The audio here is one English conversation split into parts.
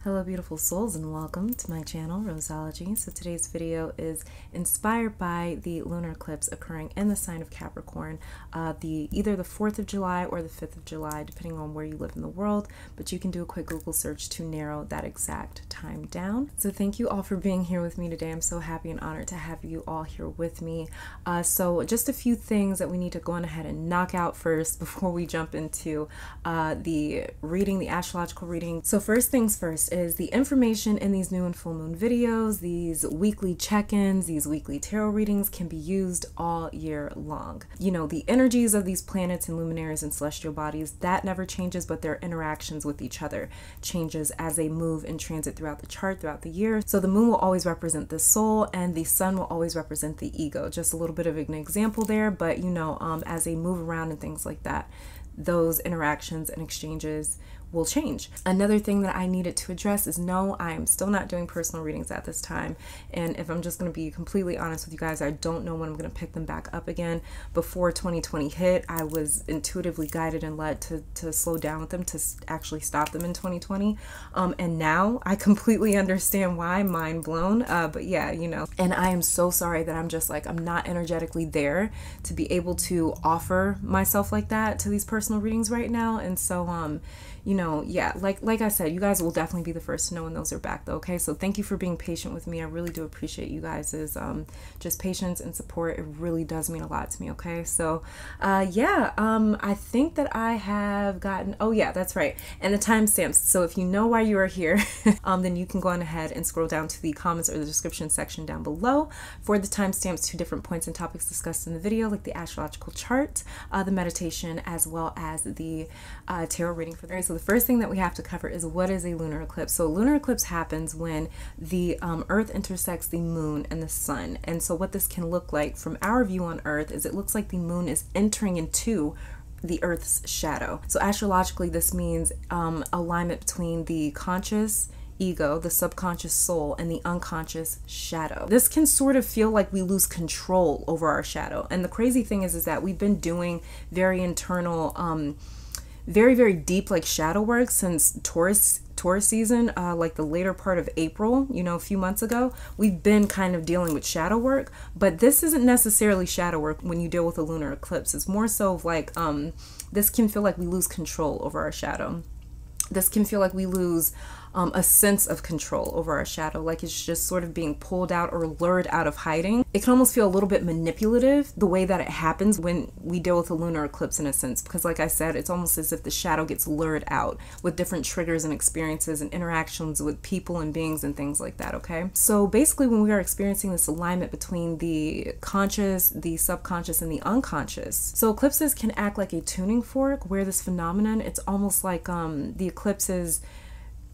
Hello beautiful souls and welcome to my channel, Roseology. So today's video is inspired by the lunar eclipse occurring in the sign of Capricorn, either the 4th of July or the 5th of July, depending on where you live in the world, but you can do a quick Google search to narrow that exact time down. So thank you all for being here with me today. I'm so happy and honored to have you all here with me. So just a few things that we need to go on ahead and knock out first before we jump into the reading, the astrological reading. So first things first is the information in these new and full moon videos, these weekly check-ins, these weekly tarot readings can be used all year long. You know, the energies of these planets and luminaries and celestial bodies, that never changes, but their interactions with each other changes as they move and transit throughout the chart, throughout the year. So the moon will always represent the soul and the sun will always represent the ego. Just a little bit of an example there, but you know, as they move around and things like that, those interactions and exchanges will change. Another thing that I needed to address is no, I am still not doing personal readings at this time. And if I'm just going to be completely honest with you guys, I don't know when I'm going to pick them back up again. Before 2020 hit, I was intuitively guided and led to slow down with them, to actually stop them in 2020. And now I completely understand why, mind blown. But yeah, you know, and I am so sorry that I'm just like, I'm not energetically there to be able to offer myself like that to these personal readings right now. And so, you know, yeah, like I said, you guys will definitely be the first to know when those are back though, okay? So thank you for being patient with me. I really do appreciate you guys' just patience and support. It really does mean a lot to me, okay? So yeah, I think that I have gotten, oh yeah, that's right, and the timestamps. So if you know why you are here, then you can go on ahead and scroll down to the comments or the description section down below for the timestamps to different points and topics discussed in the video, like the astrological chart, the meditation, as well as the tarot reading for the day. So the first thing that we have to cover is, what is a lunar eclipse? So a lunar eclipse happens when the earth intersects the moon and the sun. And so what this can look like from our view on earth is it looks like the moon is entering into the earth's shadow. So astrologically, this means alignment between the conscious ego, the subconscious soul, and the unconscious shadow. This can sort of feel like we lose control over our shadow. And the crazy thing is that we've been doing very internal, very deep like shadow work since Taurus season, like the later part of April, you know, a few months ago. We've been kind of dealing with shadow work, but this isn't necessarily shadow work when you deal with a lunar eclipse. It's more so of like, this can feel like we lose control over our shadow. This can feel like we lose a sense of control over our shadow, like it's just sort of being pulled out or lured out of hiding. It can almost feel a little bit manipulative the way that it happens when we deal with a lunar eclipse in a sense, because like I said, it's almost as if the shadow gets lured out with different triggers and experiences and interactions with people and beings and things like that, okay? So basically when we are experiencing this alignment between the conscious, the subconscious, and the unconscious, so eclipses can act like a tuning fork where this phenomenon, it's almost like the eclipses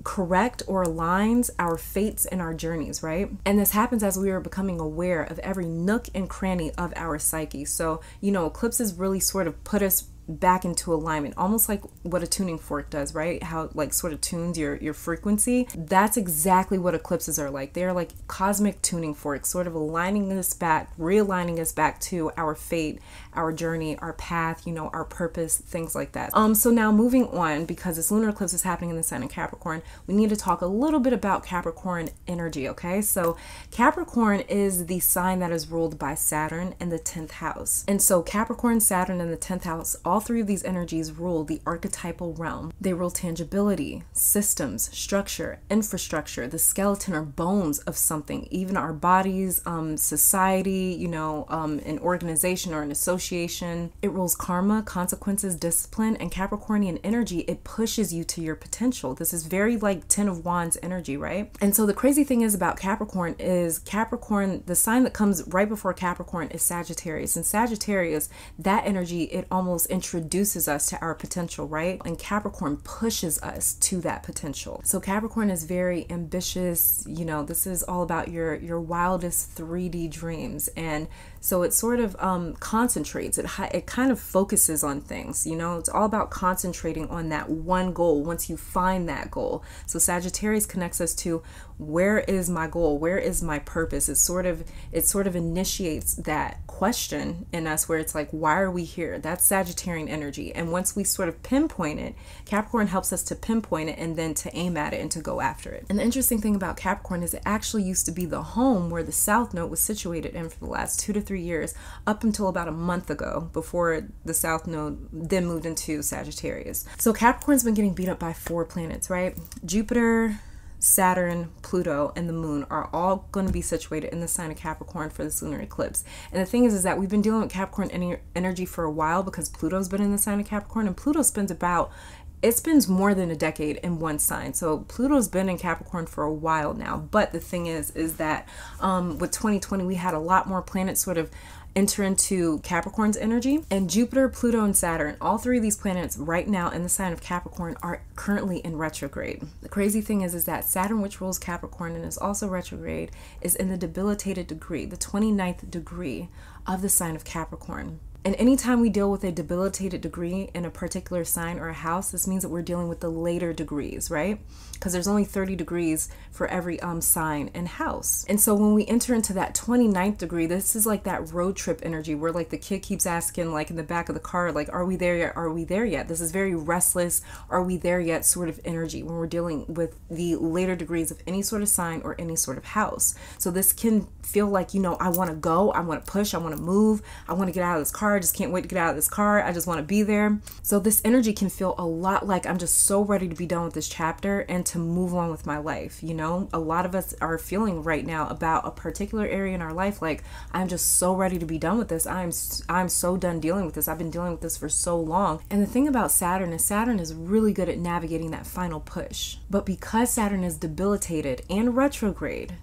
correct or aligns our fates and our journeys, right? And this happens as we are becoming aware of every nook and cranny of our psyche. So, you know, eclipses really sort of put us back into alignment, almost like what a tuning fork does, right? How it like sort of tunes your frequency. That's exactly what eclipses are like. They're like cosmic tuning forks, sort of aligning us back, realigning us back to our fate, our journey, our path, you know, our purpose, things like that. So now moving on, because this lunar eclipse is happening in the sign of Capricorn, we need to talk a little bit about Capricorn energy, okay? So Capricorn is the sign that is ruled by Saturn in the 10th house. And so Capricorn, Saturn in the 10th house, all three of these energies rule the archetypal realm. They rule tangibility, systems, structure, infrastructure, the skeleton or bones of something, even our bodies, society, you know, an organization or an association. It rules karma, consequences, discipline, and Capricornian energy, it pushes you to your potential. This is very like 10 of Wands energy, right? And so the crazy thing is about Capricorn is Capricorn, the sign that comes right before Capricorn is Sagittarius. And Sagittarius, that energy, it almost introduces us to our potential, right? And Capricorn pushes us to that potential. So Capricorn is very ambitious, you know, this is all about your wildest 3D dreams. And so it sort of concentrates concentrates. It kind of focuses on things, you know. It's all about concentrating on that one goal once you find that goal. So Sagittarius connects us to, where is my goal? Where is my purpose? It sort of initiates that question in us where it's like, why are we here? That's Sagittarian energy. And once we sort of pinpoint it, Capricorn helps us to pinpoint it and then to aim at it and to go after it. And the interesting thing about Capricorn is it actually used to be the home where the South Node was situated in for the last 2 to 3 years, up until about a month ago, before the South Node then moved into Sagittarius. So Capricorn's been getting beat up by 4 planets, right? Jupiter, Saturn, Pluto, and the moon are all going to be situated in the sign of Capricorn for this lunar eclipse. And the thing is that we've been dealing with Capricorn energy for a while because Pluto's been in the sign of Capricorn, and Pluto spends more than a decade in one sign. So Pluto's been in Capricorn for a while now. But the thing is that with 2020, we had a lot more planets sort of enter into Capricorn's energy. And Jupiter, Pluto, and Saturn, all 3 of these planets right now in the sign of Capricorn are currently in retrograde. The crazy thing is that Saturn, which rules Capricorn and is also retrograde, is in the debilitated degree, the 29th degree of the sign of Capricorn. And anytime we deal with a debilitated degree in a particular sign or a house, this means that we're dealing with the later degrees, right? Because there's only 30 degrees for every sign and house. And so when we enter into that 29th degree, this is like that road trip energy where like the kid keeps asking, like in the back of the car, like, are we there yet? Are we there yet? This is very restless, are we there yet sort of energy when we're dealing with the later degrees of any sort of sign or any sort of house. So this can feel like, you know, I want to go, I want to push, I want to move, I want to get out of this car, I just can't wait to get out of this car, I just want to be there. So this energy can feel a lot like I'm just so ready to be done with this chapter and to move on with my life. You know, a lot of us are feeling right now about a particular area in our life like, I'm just so ready to be done with this. I'm so done dealing with this. I've been dealing with this for so long. And the thing about Saturn is really good at navigating that final push. But because Saturn is debilitated and retrograde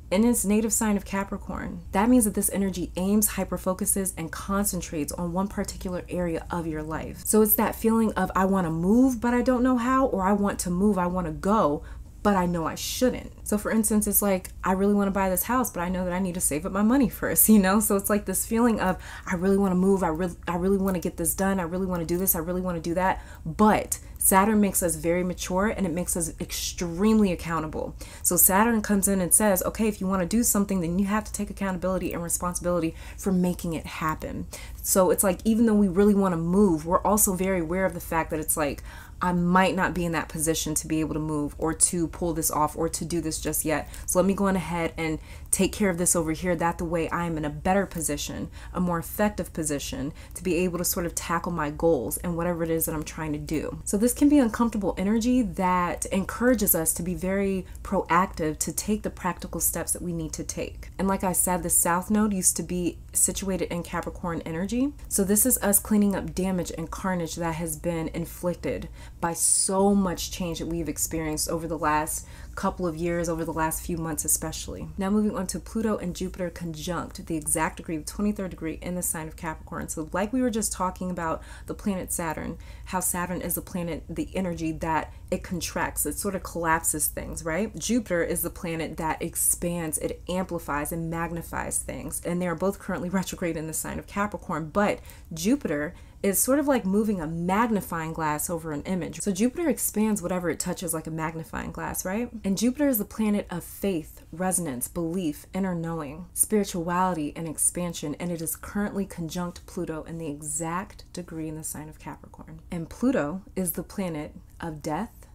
in its native sign of Capricorn, that means that this energy aims, hyperfocuses, and concentrates on one particular area of your life. So it's that feeling of, I want to move, but I don't know how, or I want to move, I want to go, but I know I shouldn't. So for instance, it's like, I really want to buy this house, but I know that I need to save up my money first, you know? So it's like this feeling of, I really want to move, I really want to get this done, I really want to do this, I really want to do that, but Saturn makes us very mature and it makes us extremely accountable. So Saturn comes in and says, okay, if you want to do something, then you have to take accountability and responsibility for making it happen. So it's like, even though we really want to move, we're also very aware of the fact that it's like, I might not be in that position to be able to move or to pull this off or to do this just yet. So let me go on ahead and take care of this over here. That the way I am in a better position, a more effective position to be able to sort of tackle my goals and whatever it is that I'm trying to do. So this can be uncomfortable energy that encourages us to be very proactive, to take the practical steps that we need to take. And like I said, the South Node used to be situated in Capricorn energy. So this is us cleaning up damage and carnage that has been inflicted by so much change that we've experienced over the last couple of years, over the last few months especially. Now moving on to Pluto and Jupiter conjunct the exact degree, the 23rd degree in the sign of Capricorn. So like we were just talking about the planet Saturn, how Saturn is the planet, the energy that it contracts, it sort of collapses things, right? Jupiter is the planet that expands, it amplifies and magnifies things. And they are both currently retrograde in the sign of Capricorn, but Jupiter is sort of like moving a magnifying glass over an image. So Jupiter expands whatever it touches like a magnifying glass, right? And Jupiter is the planet of faith, resonance, belief, inner knowing, spirituality, and expansion. And it is currently conjunct Pluto in the exact degree in the sign of Capricorn. And Pluto is the planet of death,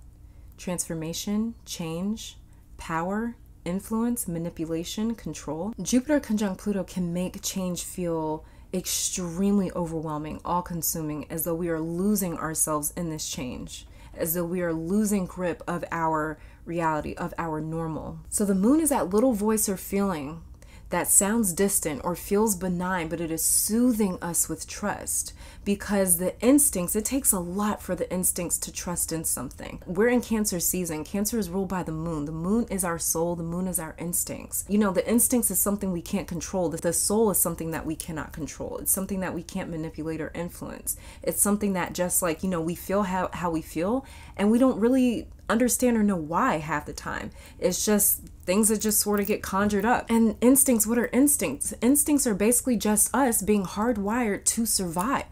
transformation, change, power, influence, manipulation, control. Jupiter conjunct Pluto can make change feel extremely overwhelming, all-consuming, as though we are losing ourselves in this change, as though we are losing grip of our reality, of our normal. So the moon is that little voice or feeling that sounds distant or feels benign, but it is soothing us with trust, because the instincts, it takes a lot for the instincts to trust in something. We're in Cancer season. Cancer is ruled by the moon. The moon is our soul. The moon is our instincts. You know, the instincts is something we can't control. The soul is something that we cannot control. It's something that we can't manipulate or influence. It's something that just like, you know, we feel how we feel, and we don't really understand or know why half the time. It's just things that just sort of get conjured up. And instincts, what are instincts? Instincts are basically just us being hardwired to survive.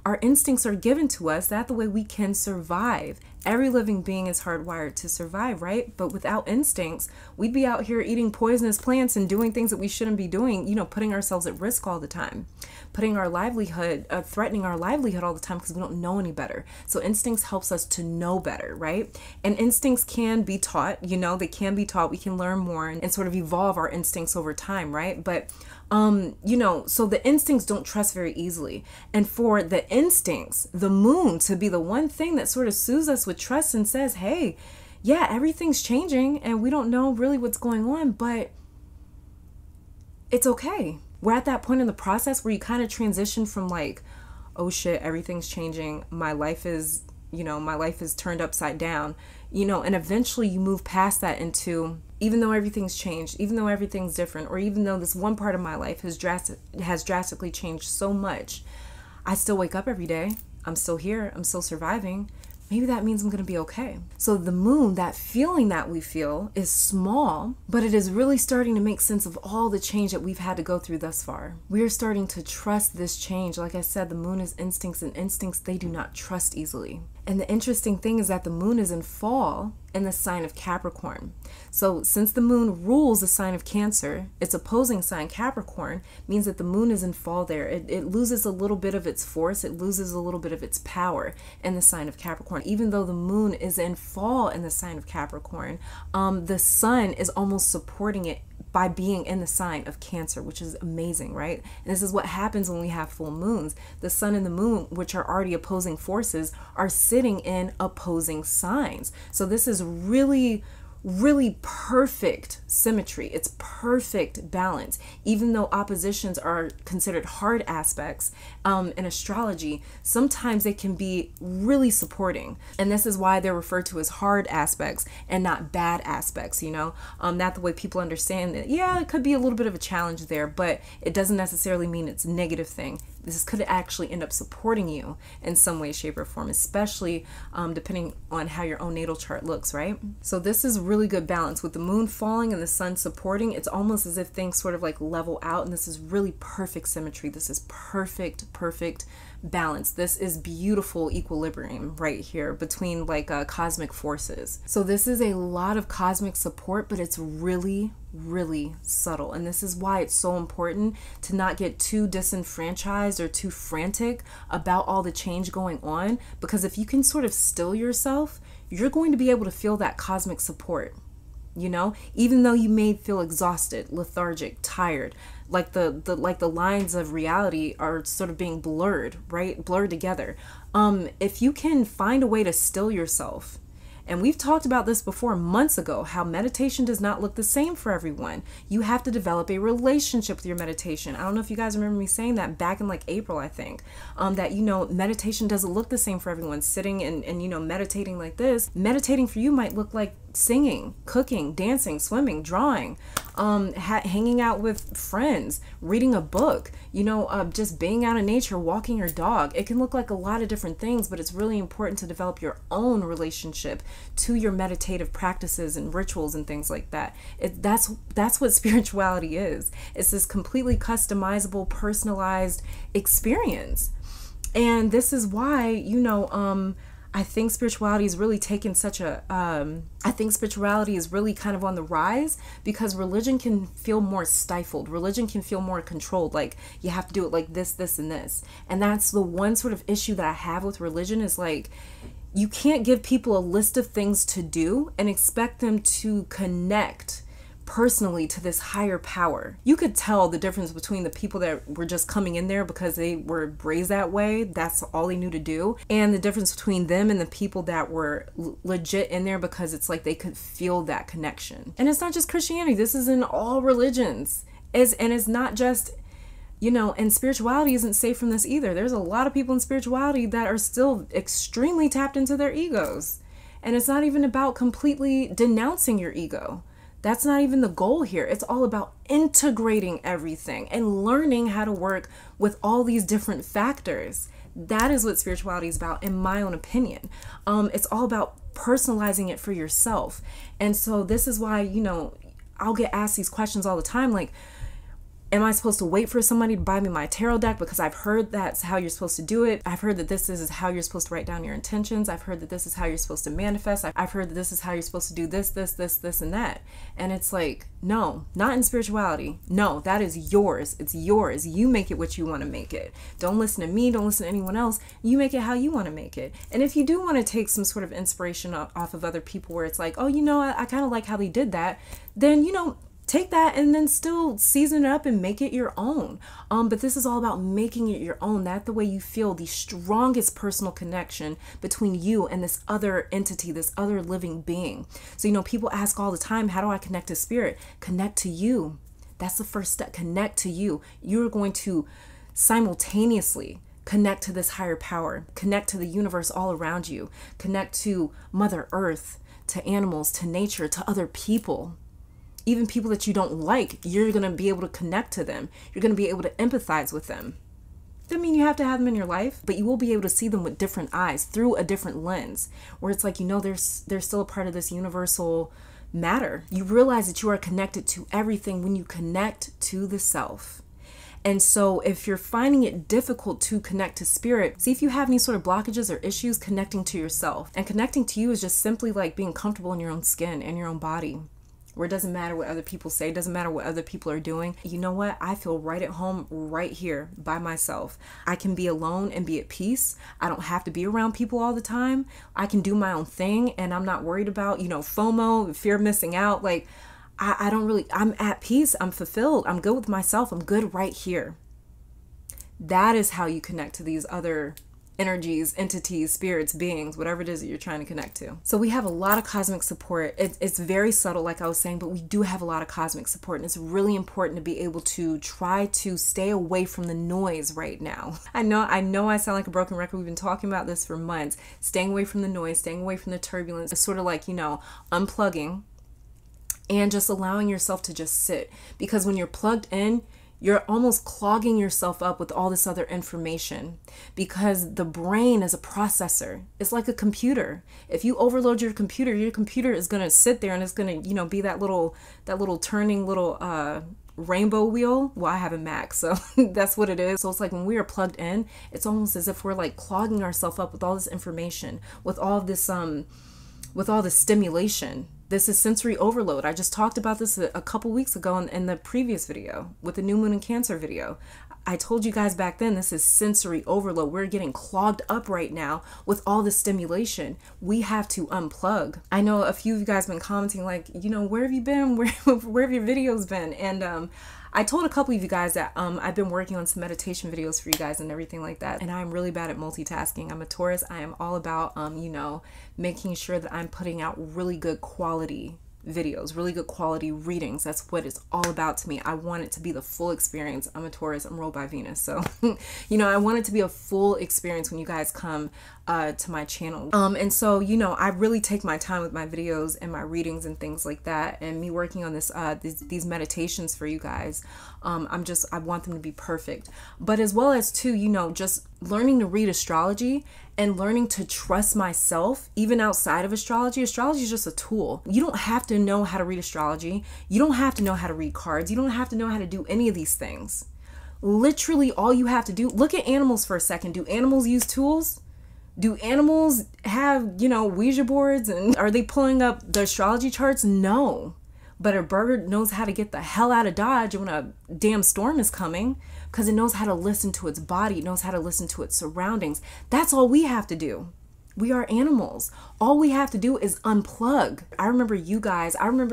Our instincts are given to us. That's the way we can survive. Every living being is hardwired to survive, right? But without instincts, we'd be out here eating poisonous plants and doing things that we shouldn't be doing, you know, putting ourselves at risk all the time, putting our livelihood, threatening our livelihood all the time because we don't know any better. So instincts helps us to know better, right? And instincts can be taught, you know, they can be taught. We can learn more and sort of evolve our instincts over time, right? But you know, so the instincts don't trust very easily. And for the instincts, the moon to be the one thing that sort of soothes us with trust and says, hey, yeah, everything's changing and we don't know really what's going on, but it's okay. We're at that point in the process where you kind of transition from like, oh shit, everything's changing. My life is, you know, my life is turned upside down, you know, and eventually you move past that into, even though everything's changed, even though everything's different, or even though this one part of my life has drastically changed so much, I still wake up every day. I'm still here. I'm still surviving. Maybe that means I'm going to be okay. So the moon, that feeling that we feel is small, but it is really starting to make sense of all the change that we've had to go through thus far. We are starting to trust this change. Like I said, the moon is instincts, and instincts, they do not trust easily. And the interesting thing is that the moon is in fall in the sign of Capricorn. So since the moon rules the sign of Cancer, its opposing sign Capricorn means that the moon is in fall there. It loses a little bit of its force. It loses a little bit of its power in the sign of Capricorn. Even though the moon is in fall in the sign of Capricorn, the sun is almost supporting it by being in the sign of Cancer, which is amazing, right? And this is what happens when we have full moons. The sun and the moon, which are already opposing forces, are sitting in opposing signs. So this is really perfect symmetry. It's perfect balance. Even though oppositions are considered hard aspects in astrology, sometimes they can be really supporting. And this is why they're referred to as hard aspects and not bad aspects, you know? Not the way people understand that, yeah, it could be a little bit of a challenge there, but it doesn't necessarily mean it's a negative thing. This could actually end up supporting you in some way, shape, or form, especially depending on how your own natal chart looks, right? So this is really good balance. With the moon falling and the sun supporting, it's almost as if things sort of like level out, and this is really perfect symmetry. This is perfect balance. This is beautiful equilibrium right here between like cosmic forces. So this is a lot of cosmic support, but it's really subtle. And this is why it's so important to not get too disenfranchised or too frantic about all the change going on, because if you can sort of still yourself, you're going to be able to feel that cosmic support. You know, even though you may feel exhausted, lethargic, tired, like the lines of reality are sort of being blurred, right? Blurred together. If you can find a way to still yourself, and we've talked about this before months ago, how meditation does not look the same for everyone. You have to develop a relationship with your meditation. I don't know if you guys remember me saying that back in like April, I think, that, you know, meditation doesn't look the same for everyone. Sitting and you know, meditating like this, meditating for you might look like singing, cooking, dancing, swimming, drawing, hanging out with friends, reading a book, you know, just being out in nature, walking your dog. It can look like a lot of different things, but it's really important to develop your own relationship to your meditative practices and rituals and things like that. That's what spirituality is. It's this completely customizable, personalized experience. And this is why, you know, I think spirituality is really taken such a, I think spirituality is really kind of on the rise, because religion can feel more stifled. Religion can feel more controlled. Like you have to do it like this, this, and this. And that's the one sort of issue that I have with religion is like, you can't give people a list of things to do and expect them to connect personally to this higher power. You could tell the difference between the people that were just coming in there because they were raised that way, that's all they knew to do, and the difference between them and the people that were legit in there because it's like they could feel that connection. And it's not just Christianity, this is in all religions. And it's not just, you know, and spirituality isn't safe from this either. There's a lot of people in spirituality that are still extremely tapped into their egos. And it's not even about completely denouncing your ego. That's not even the goal here. It's all about integrating everything and learning how to work with all these different factors. That is what spirituality is about, in my own opinion. It's all about personalizing it for yourself. And so this is why, you know, I'll get asked these questions all the time, like, am I supposed to wait for somebody to buy me my tarot deck because I've heard that's how you're supposed to do it? I've heard that this is how you're supposed to write down your intentions. I've heard that this is how you're supposed to manifest. I've heard that this is how you're supposed to do this, and that. And it's like, no, not in spirituality. No, that is yours. It's yours. You make it what you want to make it. Don't listen to me. Don't listen to anyone else. You make it how you want to make it. And if you do want to take some sort of inspiration off of other people where it's like, oh, I kind of like how they did that, then, take that and then still season it up and make it your own. But this is all about making it your own. That's the way you feel the strongest personal connection between you and this other entity, this other living being. So, people ask all the time, how do I connect to spirit? Connect to you. That's the first step. Connect to you. You're going to simultaneously connect to this higher power, connect to the universe all around you, connect to Mother Earth, to animals, to nature, to other people. Even people that you don't like, you're going to be able to connect to them. You're going to be able to empathize with them. Doesn't mean you have to have them in your life, but you will be able to see them with different eyes, through a different lens, where it's like, they're still a part of this universal matter. You realize that you are connected to everything when you connect to the self. And so if you're finding it difficult to connect to spirit, see if you have any sort of blockages or issues connecting to yourself. And connecting to you is just simply like being comfortable in your own skin and your own body, where it doesn't matter what other people say, doesn't matter what other people are doing. You know what? I feel right at home right here by myself. I can be alone and be at peace. I don't have to be around people all the time. I can do my own thing and I'm not worried about, FOMO, fear of missing out. Like, I'm at peace. I'm fulfilled. I'm good with myself. I'm good right here. That is how you connect to these other energies, entities, spirits, beings, whatever it is that you're trying to connect to. So we have a lot of cosmic support. It's very subtle, like I was saying, but we do have a lot of cosmic support, and it's really important to be able to try to stay away from the noise right now. I know I sound like a broken record. We've been talking about this for months. Staying away from the noise, staying away from the turbulence. It's sort of like, unplugging and just allowing yourself to just sit. Because when you're plugged in, you're almost clogging yourself up with all this other information, because the brain is a processor. It's like a computer. If you overload your computer is going to sit there and it's going to, be that little turning little rainbow wheel. Well, I have a Mac, so that's what it is. So it's like when we are plugged in, it's almost as if we're like clogging ourselves up with all this information, with all this stimulation. This is sensory overload. I just talked about this a couple weeks ago in the previous video with the new moon and Cancer video. I told you guys back then, this is sensory overload. We're getting clogged up right now with all the stimulation. We have to unplug. I know a few of you guys been commenting like, where have you been? Where have your videos been? And I told a couple of you guys that I've been working on some meditation videos for you guys and everything like that. And I'm really bad at multitasking. I'm a Taurus. I am all about, making sure that I'm putting out really good quality videos, really good quality readings. That's what it's all about to me. I want it to be the full experience. I'm a Taurus. I'm ruled by Venus. So, I want it to be a full experience when you guys come to my channel. And so, I really take my time with my videos and my readings and things like that. And me working on this, these meditations for you guys. I want them to be perfect. But as well as too, just learning to read astrology and learning to trust myself, even outside of astrology. Astrology is just a tool. You don't have to know how to read astrology. You don't have to know how to read cards. You don't have to know how to do any of these things. Literally all you have to do, look at animals for a second. Do animals use tools? Do animals have, Ouija boards, and are they pulling up the astrology charts? No. But a bird knows how to get the hell out of Dodge when a damn storm is coming, because it knows how to listen to its body. It knows how to listen to its surroundings. That's all we have to do. We are animals. All we have to do is unplug. I remember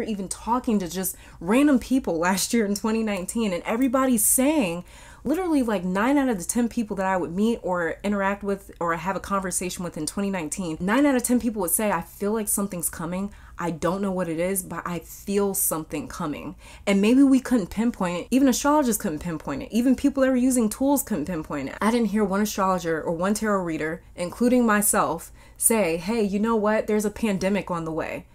even talking to just random people last year in 2019, and everybody's saying, literally like 9 out of the 10 people that I would meet or interact with or have a conversation with in 2019, 9 out of 10 people would say, I feel like something's coming. I don't know what it is, but I feel something coming. And maybe we couldn't pinpoint it. Even astrologers couldn't pinpoint it. Even people that were using tools couldn't pinpoint it. I didn't hear one astrologer or one tarot reader, including myself, say, hey, you know what? There's a pandemic on the way.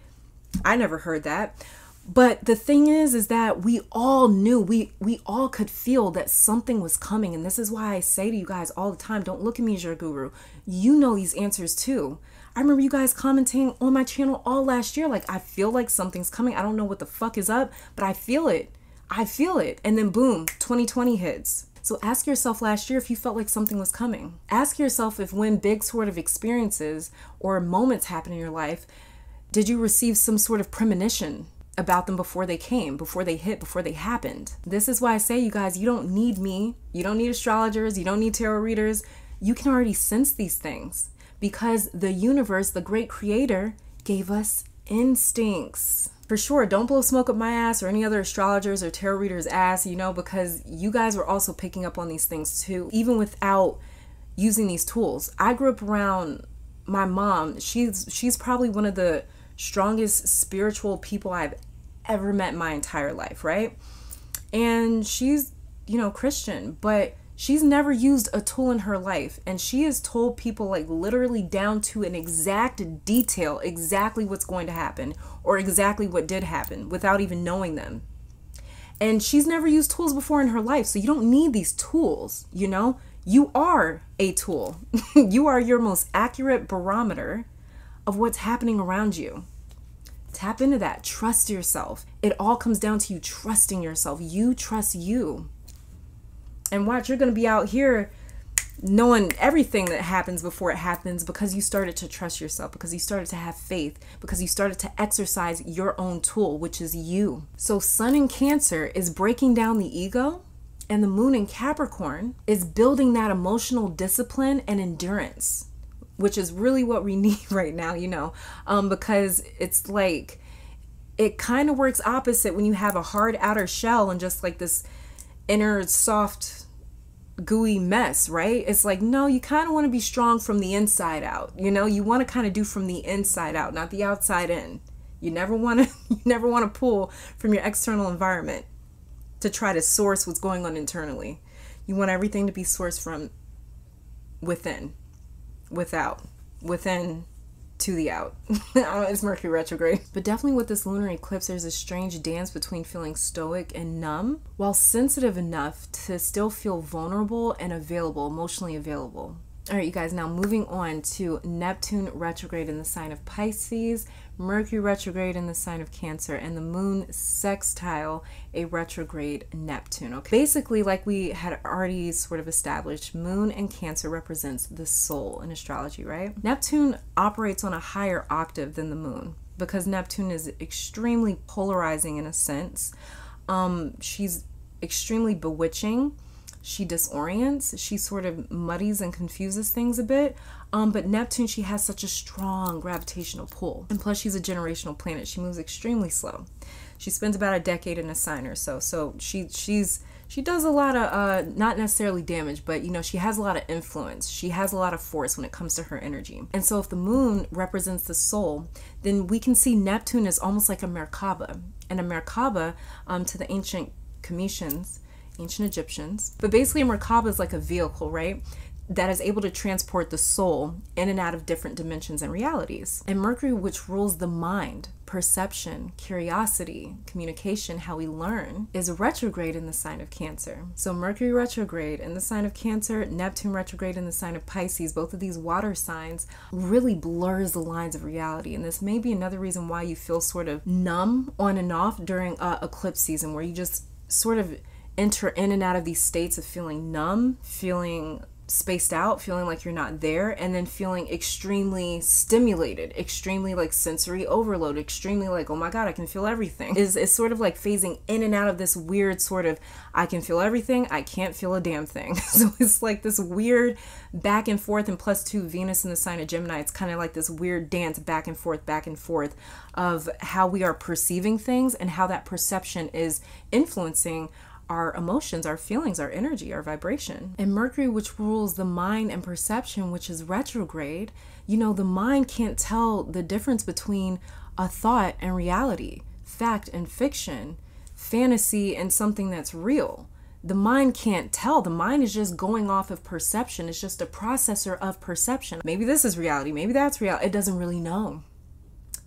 I never heard that. But the thing is that we all knew, we all could feel that something was coming. And this is why I say to you guys all the time, don't look at me as your guru. You know these answers too. I remember you guys commenting on my channel all last year, like, I feel like something's coming. I don't know what the fuck is up, but I feel it. I feel it. And then boom, 2020 hits. So ask yourself last year if you felt like something was coming. Ask yourself if when big sort of experiences or moments happen in your life, did you receive some sort of premonition about them before they came, before they hit, before they happened? This is why I say, you guys, you don't need me. You don't need astrologers. You don't need tarot readers. You can already sense these things because the universe, the great creator, gave us instincts. For sure, don't blow smoke up my ass or any other astrologers or tarot readers' ass, you know, because you guys were also picking up on these things too, even without using these tools. I grew up around my mom. She's probably one of the strongest spiritual people I've ever met in my entire life, right? And she's, you know, Christian, but she's never used a tool in her life. And she has told people, like, literally down to an exact detail, exactly what's going to happen or exactly what did happen without even knowing them. And she's never used tools before in her life. So you don't need these tools, you know? You are a tool. You are your most accurate barometer of what's happening around you. Tap into that. Trust yourself. It all comes down to you trusting yourself. You trust you. And watch, you're going to be out here knowing everything that happens before it happens because you started to trust yourself, because you started to have faith, because you started to exercise your own tool, which is you. So Sun in Cancer is breaking down the ego, and the Moon in Capricorn is building that emotional discipline and endurance, which is really what we need right now, you know, because it's like, it kind of works opposite when you have a hard outer shell and just like this inner soft gooey mess, right? It's like, no, you kind of want to be strong from the inside out, you know? You want to kind of do from the inside out, not the outside in. You never want to pull from your external environment to try to source what's going on internally. You want everything to be sourced from within, within to the out. It's Mercury retrograde. But definitely with this lunar eclipse, there's a strange dance between feeling stoic and numb, while sensitive enough to still feel vulnerable and available, emotionally available. All right, you guys, now moving on to Neptune retrograde in the sign of Pisces, Mercury retrograde in the sign of Cancer, and the Moon sextile a retrograde Neptune. Okay, basically, like we had already sort of established, Moon and Cancer represents the soul in astrology, right? Neptune operates on a higher octave than the Moon because Neptune is extremely polarizing in a sense. She's extremely bewitching. She disorients, she sort of muddies and confuses things a bit. But Neptune, she has such a strong gravitational pull. And plus she's a generational planet. She moves extremely slow. She spends about a decade in a sign or so. So she does a lot of, not necessarily damage, but you know, she has a lot of influence. She has a lot of force when it comes to her energy. And so if the Moon represents the soul, then we can see Neptune as almost like a Merkaba. And a Merkaba, to the ancient Cometians, ancient Egyptians. But basically a Merkaba is like a vehicle, right? That is able to transport the soul in and out of different dimensions and realities. And Mercury, which rules the mind, perception, curiosity, communication, how we learn, is retrograde in the sign of Cancer. So Mercury retrograde in the sign of Cancer, Neptune retrograde in the sign of Pisces, both of these water signs really blurs the lines of reality. And this may be another reason why you feel sort of numb on and off during eclipse season, where you just sort of enter in and out of these states of feeling numb, feeling spaced out, feeling like you're not there, and then feeling extremely stimulated, extremely like sensory overload, extremely like, oh my God, I can feel everything. Is sort of like phasing in and out of this weird sort of, I can feel everything, I can't feel a damn thing. So it's like this weird back and forth, and +2 Venus in the sign of Gemini. It's kind of like this weird dance back and forth of how we are perceiving things and how that perception is influencing our emotions, our feelings, our energy, our vibration. And Mercury, which rules the mind and perception, which is retrograde, you know, the mind can't tell the difference between a thought and reality, fact and fiction, fantasy and something that's real. The mind can't tell. The mind is just going off of perception. It's just a processor of perception. Maybe this is reality, maybe that's reality. It doesn't really know,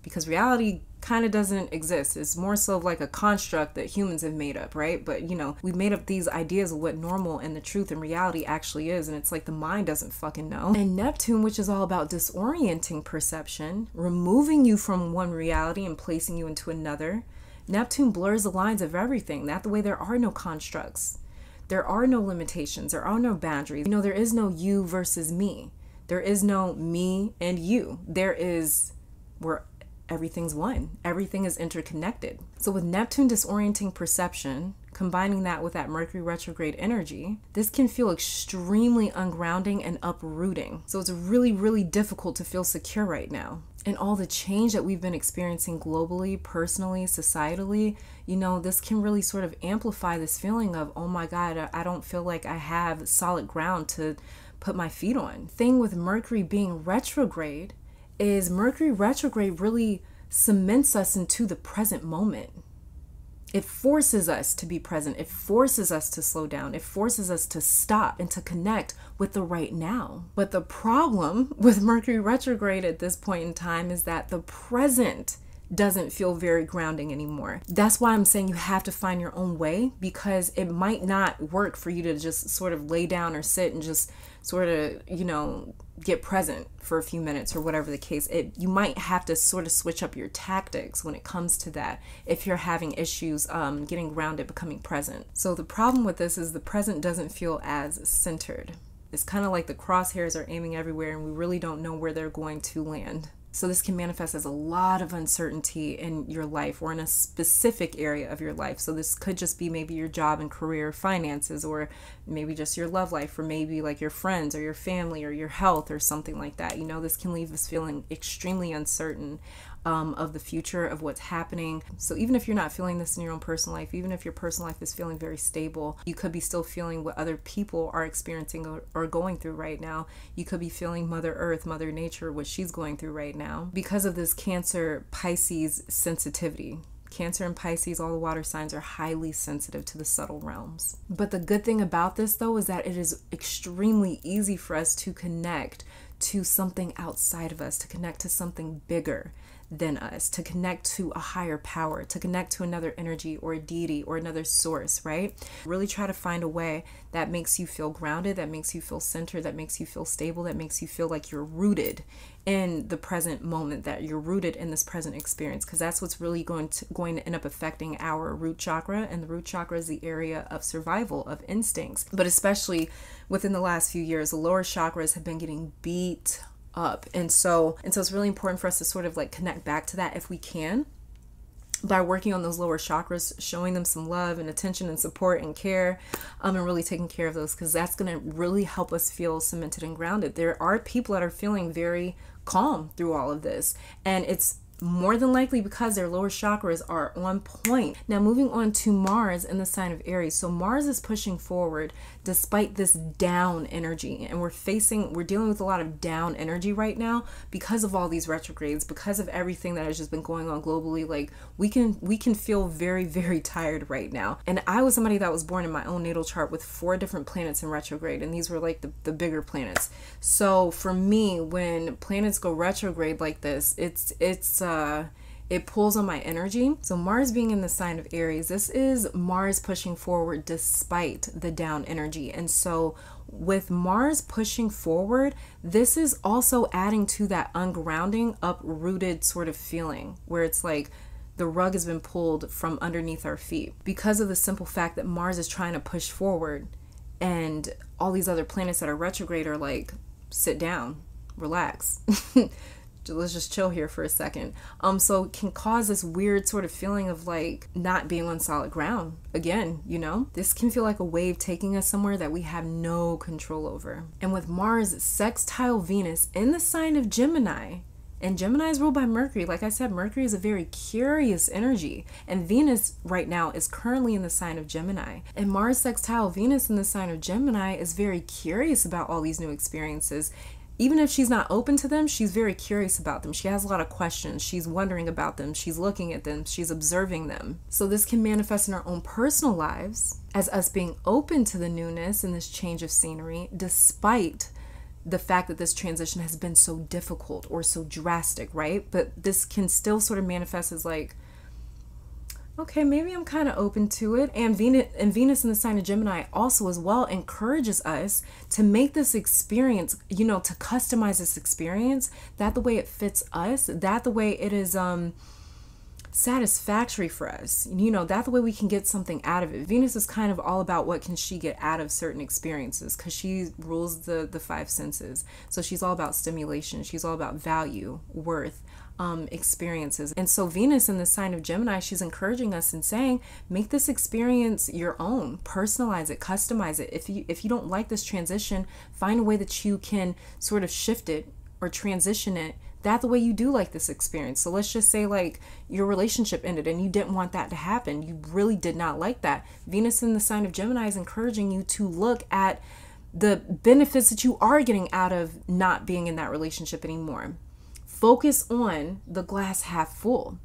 because reality kind of doesn't exist. It's more so of like a construct that humans have made up, right? But you know, we've made up these ideas of what normal and the truth and reality actually is, and it's like the mind doesn't fucking know. And Neptune, which is all about disorienting perception, removing you from one reality and placing you into another. Neptune blurs the lines of everything. That the way there are no constructs. There are no limitations. There are no boundaries. You know, there is no you versus me. There is no me and you. There is where everything's one. Everything is interconnected. So with Neptune disorienting perception, combining that with that Mercury retrograde energy, this can feel extremely ungrounding and uprooting. So it's really, really difficult to feel secure right now. And all the change that we've been experiencing globally, personally, societally, you know, this can really sort of amplify this feeling of, oh my God, I don't feel like I have solid ground to put my feet on. Thing with Mercury being retrograde is Mercury retrograde really cements us into the present moment. It forces us to be present. It forces us to slow down. It forces us to stop and to connect with the right now. But the problem with Mercury retrograde at this point in time is that the present doesn't feel very grounding anymore. That's why I'm saying you have to find your own way, because it might not work for you to just sort of lay down or sit and just sort of, you know, get present for a few minutes or whatever the case. You might have to sort of switch up your tactics when it comes to that if you're having issues getting grounded, becoming present. So the problem with this is the present doesn't feel as centered. It's kind of like the crosshairs are aiming everywhere and we really don't know where they're going to land. So this can manifest as a lot of uncertainty in your life or in a specific area of your life. So this could just be maybe your job and career, finances, or maybe just your love life, or maybe like your friends or your family or your health or something like that. You know, this can leave us feeling extremely uncertain of the future, of what's happening. So even if you're not feeling this in your own personal life, even if your personal life is feeling very stable, you could be still feeling what other people are experiencing or going through right now. You could be feeling Mother Earth, Mother Nature, what she's going through right now because of this Cancer Pisces sensitivity. Cancer and Pisces, all the water signs, are highly sensitive to the subtle realms. But the good thing about this, though, is that it is extremely easy for us to connect to something outside of us, to connect to something bigger than us, to connect to a higher power, to connect to another energy or a deity or another source, right? Really try to find a way that makes you feel grounded, that makes you feel centered, that makes you feel stable, that makes you feel like you're rooted in the present moment, that you're rooted in this present experience, because that's what's really going to end up affecting our root chakra. And the root chakra is the area of survival, of instincts. But especially within the last few years, the lower chakras have been getting beat up. And so it's really important for us to sort of like connect back to that if we can, by working on those lower chakras, showing them some love and attention and support and care, and really taking care of those, because that's going to really help us feel cemented and grounded. There are people that are feeling very calm through all of this, and it's more than likely because their lower chakras are on point. Now moving on to Mars in the sign of Aries. So Mars is pushing forward despite this down energy, and we're dealing with a lot of down energy right now because of all these retrogrades, because of everything that has just been going on globally. Like we can feel very, very tired right now. And I was somebody that was born in my own natal chart with 4 different planets in retrograde, and these were like the bigger planets. So for me, when planets go retrograde like this, it pulls on my energy. So Mars being in the sign of Aries, this is Mars pushing forward despite the down energy. And so with Mars pushing forward, this is also adding to that ungrounding, uprooted sort of feeling where it's like the rug has been pulled from underneath our feet because of the simple fact that Mars is trying to push forward and all these other planets that are retrograde are like, sit down, relax. Let's just chill here for a second. So it can cause this weird sort of feeling of like not being on solid ground again, you know? This can feel like a wave taking us somewhere that we have no control over. And with Mars sextile Venus in the sign of Gemini, and Gemini is ruled by Mercury. Like I said, Mercury is a very curious energy, and Venus right now is currently in the sign of Gemini. And Mars sextile Venus in the sign of Gemini is very curious about all these new experiences. Even if she's not open to them, she's very curious about them. She has a lot of questions. She's wondering about them. She's looking at them. She's observing them. So this can manifest in our own personal lives as us being open to the newness and this change of scenery, despite the fact that this transition has been so difficult or so drastic, right? But this can still sort of manifest as like, okay, maybe I'm kind of open to it. And Venus in the sign of Gemini also as well encourages us to make this experience, you know, to customize this experience, that the way it fits us, that the way it is satisfactory for us, you know, that the way we can get something out of it. Venus is kind of all about what can she get out of certain experiences, because she rules the five senses. So she's all about stimulation. She's all about value, worth, experiences. And so Venus in the sign of Gemini, she's encouraging us and saying, make this experience your own, personalize it, customize it. If you don't like this transition, find a way that you can sort of shift it or transition it that the way you do like this experience. So let's just say like your relationship ended and you didn't want that to happen. You really did not like that. Venus in the sign of Gemini is encouraging you to look at the benefits that you are getting out of not being in that relationship anymore. Focus on the glass half full.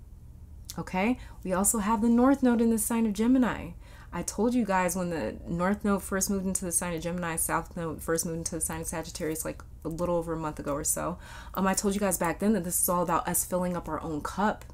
Okay? We also have the North Node in the sign of Gemini. I told you guys when the North Node first moved into the sign of Gemini, South Node first moved into the sign of Sagittarius like a little over a month ago or so. I told you guys back then that this is all about us filling up our own cup.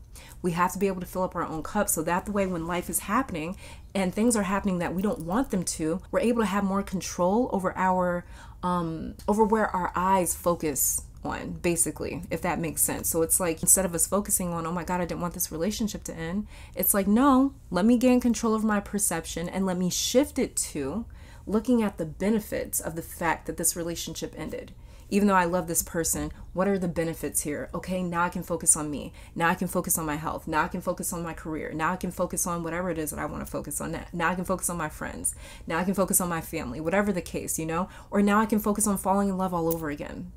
We have to be able to fill up our own cup so that the way when life is happening and things are happening that we don't want them to, we're able to have more control over our over where our eyes focus on, basically, if that makes sense. So it's like, instead of us focusing on, oh my God, I didn't want this relationship to end, it's like, no, let me gain control of my perception and let me shift it to looking at the benefits of the fact that this relationship ended. Even though I love this person, what are the benefits here? Okay, now I can focus on me. Now I can focus on my health. Now I can focus on my career. Now I can focus on whatever it is that I want to focus on. Now I can focus on my friends. Now I can focus on my family, whatever the case, you know? Or now I can focus on falling in love all over again.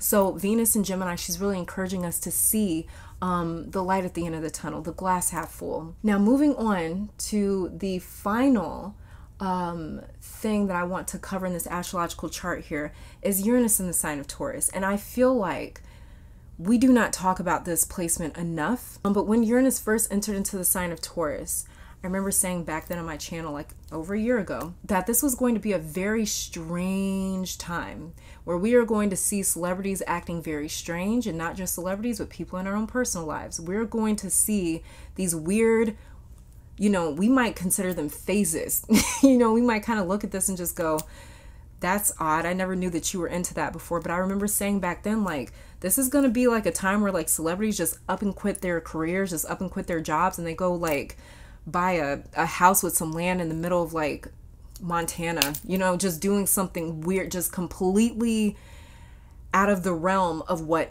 So Venus in Gemini, she's really encouraging us to see the light at the end of the tunnel, the glass half full. Now moving on to the final thing that I want to cover in this astrological chart here is Uranus in the sign of Taurus. And I feel like we do not talk about this placement enough. But when Uranus first entered into the sign of Taurus, I remember saying back then on my channel, like over a year ago, that this was going to be a very strange time where we are going to see celebrities acting very strange, and not just celebrities, but people in our own personal lives. We're going to see these weird, you know, we might consider them phases. You know, we might kind of look at this and just go, that's odd. I never knew that you were into that before. But I remember saying back then, like, this is going to be like a time where like celebrities just up and quit their careers, just up and quit their jobs, and they go like buy a house with some land in the middle of like Montana, you know, just doing something weird, just completely out of the realm of what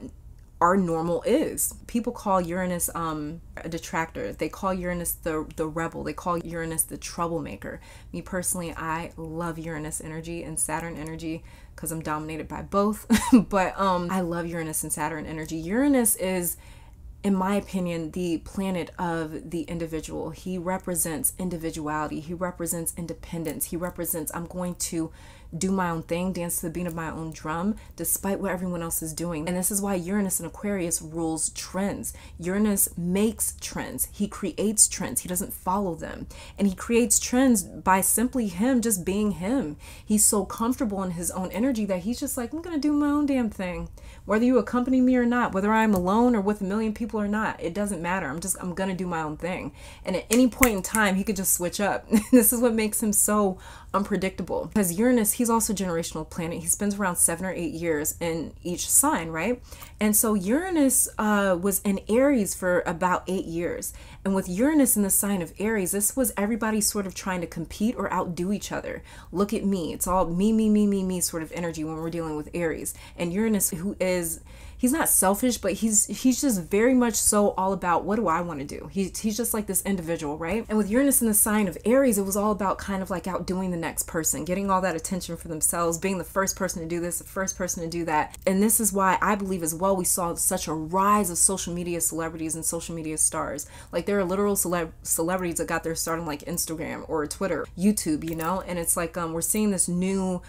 our normal is. People call Uranus a detractor. They call Uranus the rebel. They call Uranus the troublemaker. Me personally, I love Uranus energy and Saturn energy because I'm dominated by both. But I love Uranus and Saturn energy. Uranus is, in my opinion, the planet of the individual. He represents individuality. He represents independence. He represents, I'm going to do my own thing, dance to the beat of my own drum, despite what everyone else is doing. And this is why Uranus in Aquarius rules trends. Uranus makes trends. He creates trends. He doesn't follow them. And he creates trends by simply him just being him. He's so comfortable in his own energy that he's just like, I'm going to do my own damn thing. Whether you accompany me or not, whether I'm alone or with a million people or not, it doesn't matter. I'm going to do my own thing. And at any point in time, he could just switch up. This is what makes him so unpredictable. Because Uranus, he's also a generational planet. He spends around 7 or 8 years in each sign, right? And so Uranus was in Aries for about 8 years. And with Uranus in the sign of Aries, this was everybody sort of trying to compete or outdo each other. Look at me. It's all me, me, me, me, me sort of energy when we're dealing with Aries. And Uranus, who is, he's not selfish, but he's just very much so all about, what do I want to do? He's just like this individual, right? And with Uranus in the sign of Aries, it was all about kind of like outdoing the next person, getting all that attention for themselves, being the first person to do this, the first person to do that. And this is why I believe as well we saw such a rise of social media celebrities and social media stars. Like there are literal celebrities that got their start on like Instagram or Twitter, YouTube, you know? And it's like we're seeing this new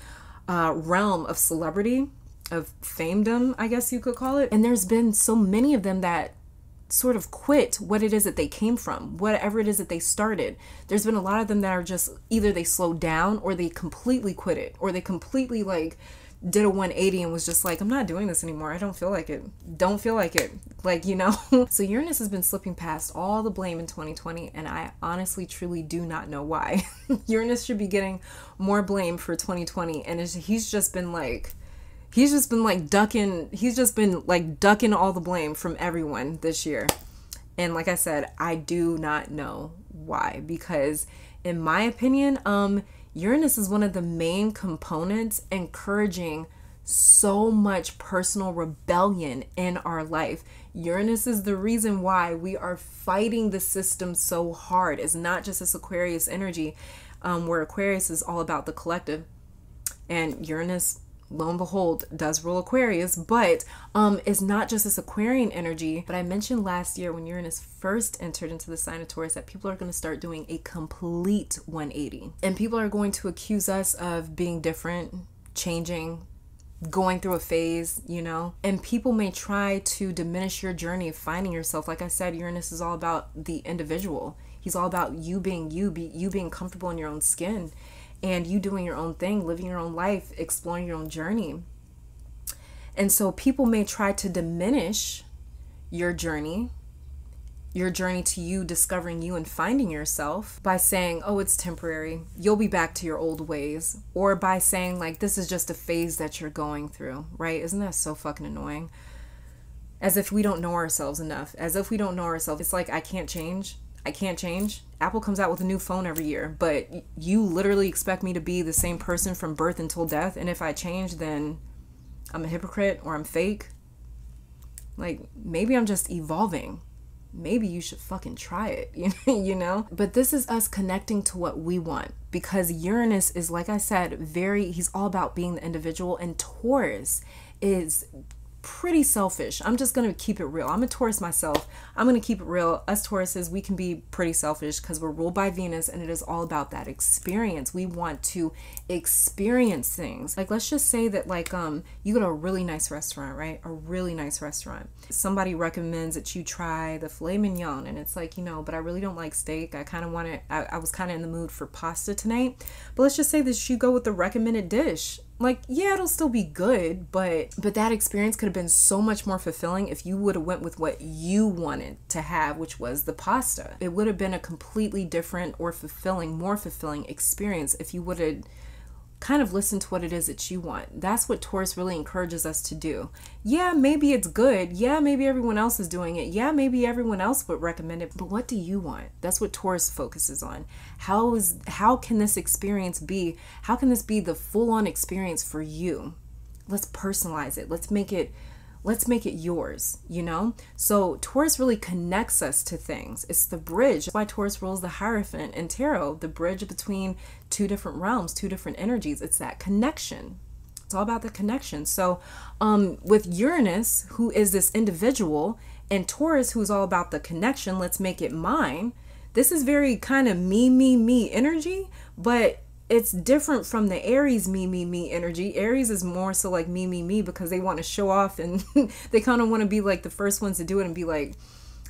realm of celebrity, of famedom, I guess you could call it. And there's been so many of them that sort of quit what it is that they came from, whatever it is that they started. There's been a lot of them that are just either they slowed down or they completely quit it, or they completely like did a 180 and was just like, I'm not doing this anymore. I don't feel like it. Don't feel like it. Like, you know? So Uranus has been slipping past all the blame in 2020, and I honestly, truly do not know why. Uranus should be getting more blame for 2020, and he's just been like ducking all the blame from everyone this year. And like I said, I do not know why, because in my opinion, Uranus is one of the main components encouraging so much personal rebellion in our life. Uranus is the reason why we are fighting the system so hard. It's not just this Aquarius energy, where Aquarius is all about the collective, and Uranus, lo and behold, does rule Aquarius, but it's not just this Aquarian energy. But I mentioned last year when Uranus first entered into the sign of Taurus that people are going to start doing a complete 180. And people are going to accuse us of being different, changing, going through a phase, you know? And people may try to diminish your journey of finding yourself. Like I said, Uranus is all about the individual. He's all about you being you, you being comfortable in your own skin, and you doing your own thing, living your own life, exploring your own journey. And so people may try to diminish your journey to you discovering you and finding yourself by saying, oh, it's temporary, you'll be back to your old ways, or by saying like, this is just a phase that you're going through, right? Isn't that so fucking annoying? As if we don't know ourselves enough, as if we don't know ourselves. It's like, I can't change. Apple comes out with a new phone every year, but you literally expect me to be the same person from birth until death, and if I change, then I'm a hypocrite or I'm fake. Like, maybe I'm just evolving. Maybe you should fucking try it, you know? But this is us connecting to what we want, because Uranus is, like I said, he's all about being the individual, and Taurus is pretty selfish. I'm just going to keep it real. I'm a Taurus myself. I'm going to keep it real. Us Tauruses, we can be pretty selfish because we're ruled by Venus, and it is all about that experience. We want to experience things. Like, let's just say that like you go to a really nice restaurant, right? A really nice restaurant. Somebody recommends that you try the filet mignon, and it's like, you know, but I really don't like steak. I kind of want to, I was kind of in the mood for pasta tonight. But let's just say that you go with the recommended dish. Like, yeah, it'll still be good, but that experience could have been so much more fulfilling if you would have went with what you wanted to have, which was the pasta. It would have been a completely different or more fulfilling experience if you would have kind of listen to what it is that you want. That's what Taurus really encourages us to do. Yeah, maybe it's good. Yeah, maybe everyone else is doing it. Yeah, maybe everyone else would recommend it. But what do you want? That's what Taurus focuses on. How can this experience be? How can this be the full-on experience for you? Let's personalize it. Let's make it yours, you know? So Taurus really connects us to things. It's the bridge. That's why Taurus rules the Hierophant in tarot, the bridge between two different realms, two different energies. It's that connection. It's all about the connection. So with Uranus, who is this individual, and Taurus, who's all about the connection, let's make it mine. This is very kind of me energy, but it's different from the Aries me energy. Aries is more so like me because they want to show off, and they kind of want to be like the first ones to do it and be like,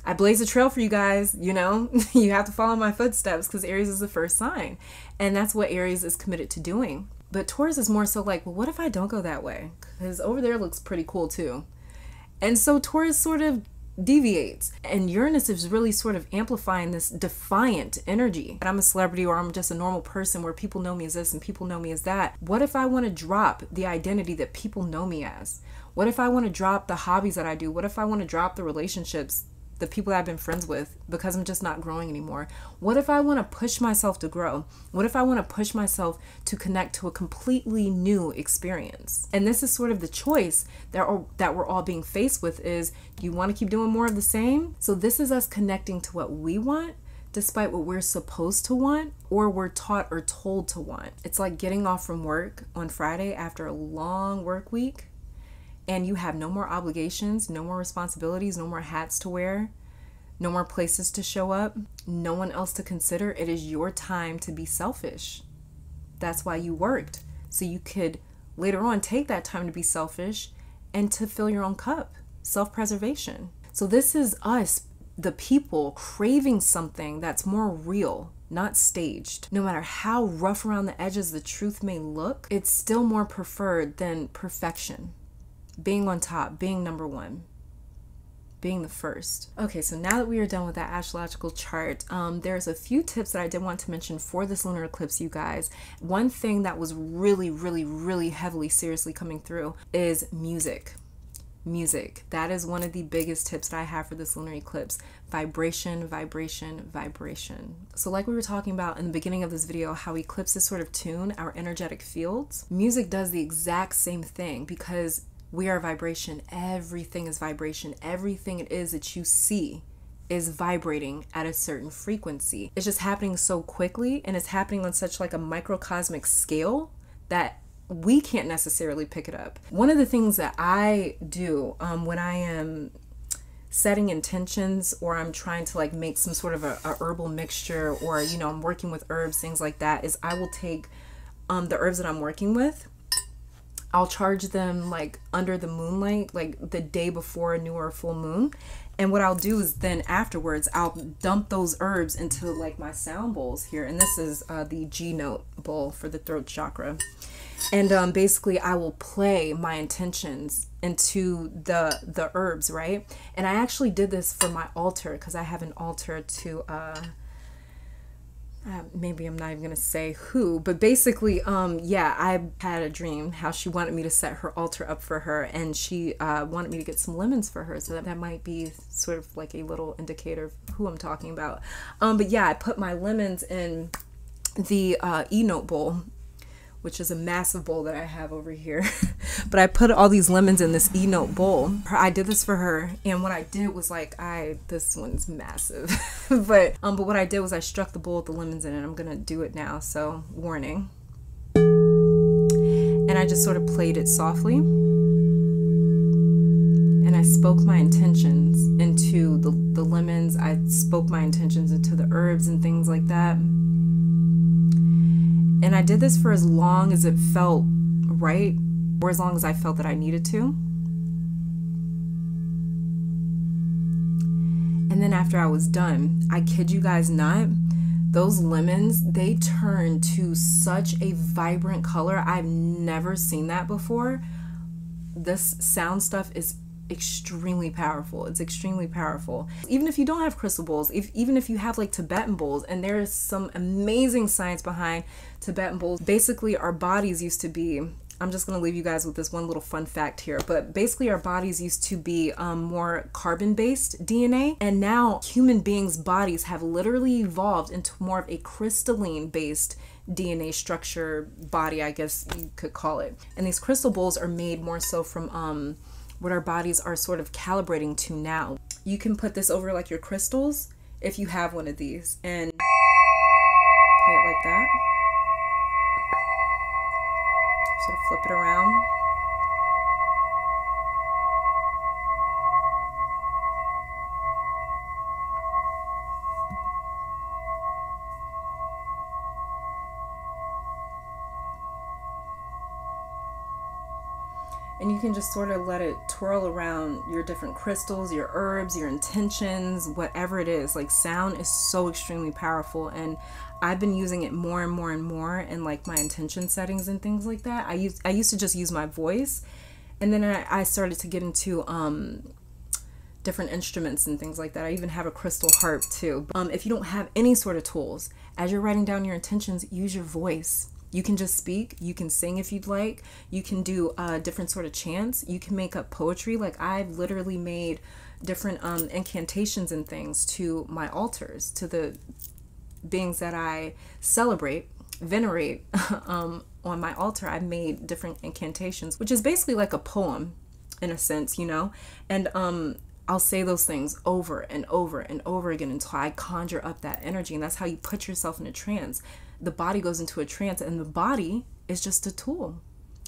I blaze a trail for you guys, you know? You have to follow my footsteps, because Aries is the first sign. And that's what Aries is committed to doing. But Taurus is more so like, well, what if I don't go that way? Because over there looks pretty cool too. And so Taurus sort of deviates, and Uranus is really sort of amplifying this defiant energy. I'm a celebrity, or I'm just a normal person where people know me as this and people know me as that. What if I want to drop the identity that people know me as? What if I want to drop the hobbies that I do? What if I want to drop the relationships, the people that I've been friends with, because I'm just not growing anymore? What if I want to push myself to grow? What if I want to push myself to connect to a completely new experience? And this is sort of the choice that we're all being faced with is, do you want to keep doing more of the same? So this is us connecting to what we want, despite what we're supposed to want, or we're taught or told to want. It's like getting off from work on Friday after a long work week, and you have no more obligations, no more responsibilities, no more hats to wear, no more places to show up, no one else to consider. It is your time to be selfish. That's why you worked. So you could later on take that time to be selfish and to fill your own cup. Self-preservation. So this is us, the people, craving something that's more real, not staged. No matter how rough around the edges the truth may look, it's still more preferred than perfection. Being on top, being number one, being the first. Okay, so now that we are done with that astrological chart, there's a few tips that I did want to mention for this lunar eclipse, you guys. One thing that was really heavily seriously coming through is music. Music. That is one of the biggest tips that I have for this lunar eclipse. Vibration, vibration, vibration. So like we were talking about in the beginning of this video, how eclipses sort of tune our energetic fields. Music does the exact same thing, because we are vibration. Everything is vibration. Everything it is that you see is vibrating at a certain frequency. It's just happening so quickly, and it's happening on such like a microcosmic scale that we can't necessarily pick it up. One of the things that I do when I am setting intentions, or I'm trying to like make some sort of a herbal mixture, or you know, I'm working with herbs, things like that, is I will take the herbs that I'm working with, I'll charge them like under the moonlight, like the day before a new or full moon. And what I'll do is then afterwards, I'll dump those herbs into like my sound bowls here. And this is the G note bowl for the throat chakra. And basically I will play my intentions into the herbs, right? And I actually did this for my altar, because I have an altar to maybe I'm not even gonna say who, but basically yeah, I had a dream how she wanted me to set her altar up for her, and she wanted me to get some lemons for her, so that might be sort of like a little indicator of who I'm talking about. But yeah, I put my lemons in the E-note bowl, which is a massive bowl that I have over here. But I put all these lemons in this E-note bowl. I did this for her, and what I did was like, this one's massive. but what I did was I struck the bowl with the lemons in it. I'm gonna do it now, so warning. And I just sort of played it softly. And I spoke my intentions into the lemons. I spoke my intentions into the herbs and things like that. And I did this for as long as it felt right, or as long as I felt that I needed to. And then after I was done, I kid you guys not, those lemons, they turned to such a vibrant color. I've never seen that before. This sound stuff is extremely powerful. It's extremely powerful. Even if you don't have crystal bowls, even if you have like Tibetan bowls, and there's some amazing science behind Tibetan bowls. Basically, our bodies used to be, I'm just going to leave you guys with this one little fun fact here, but basically our bodies used to be more carbon-based DNA, and now human beings' bodies have literally evolved into more of a crystalline-based DNA structure body, I guess you could call it. And these crystal bowls are made more so from what our bodies are sort of calibrating to now. You can put this over like your crystals if you have one of these, and play it like that. Sort of flip it around. And you can just sort of let it twirl around your different crystals, your herbs, your intentions, whatever it is. Like, sound is so extremely powerful, and I've been using it more and more and more in like my intention settings and things like that. I used to just use my voice, and then I started to get into different instruments and things like that. I even have a crystal harp too. If you don't have any sort of tools, as you're writing down your intentions, use your voice. You can just speak, you can sing if you'd like, you can do different sort of chants, you can make up poetry. Like, I've literally made different incantations and things to my altars, to the beings that I celebrate, venerate. On my altar, I've made different incantations, which is basically like a poem in a sense, you know? And I'll say those things over and over and over again until I conjure up that energy. And that's how you put yourself in a trance. The body goes into a trance, and the body is just a tool.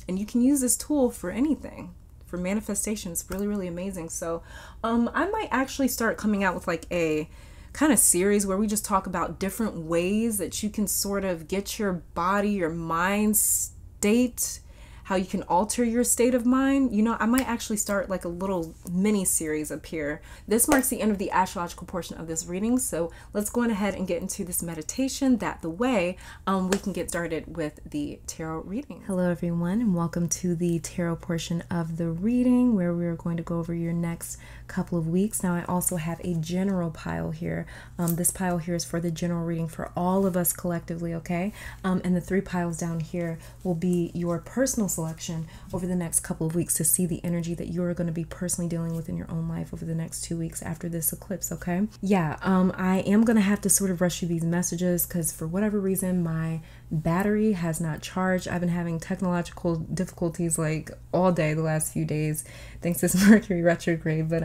And you can use this tool for anything, for manifestation. It's really, really amazing. So I might actually start coming out with like a kind of series where we just talk about different ways that you can sort of get your body, your mind state how you can alter your state of mind. You know, I might actually start like a little mini series up here. This marks the end of the astrological portion of this reading. So let's go on ahead and get into this meditation. That the way we can get started with the tarot reading. Hello everyone, and welcome to the tarot portion of the reading where we're going to go over your next couple of weeks. Now I also have a general pile here. This pile here is for the general reading for all of us collectively, okay? And the 3 piles down here will be your personal selection over the next couple of weeks to see the energy that you're going to be personally dealing with in your own life over the next 2 weeks after this eclipse, okay? Yeah, I am going to have to sort of rush through these messages because for whatever reason my battery has not charged. I've been having technological difficulties like all day the last few days thanks to this Mercury retrograde, but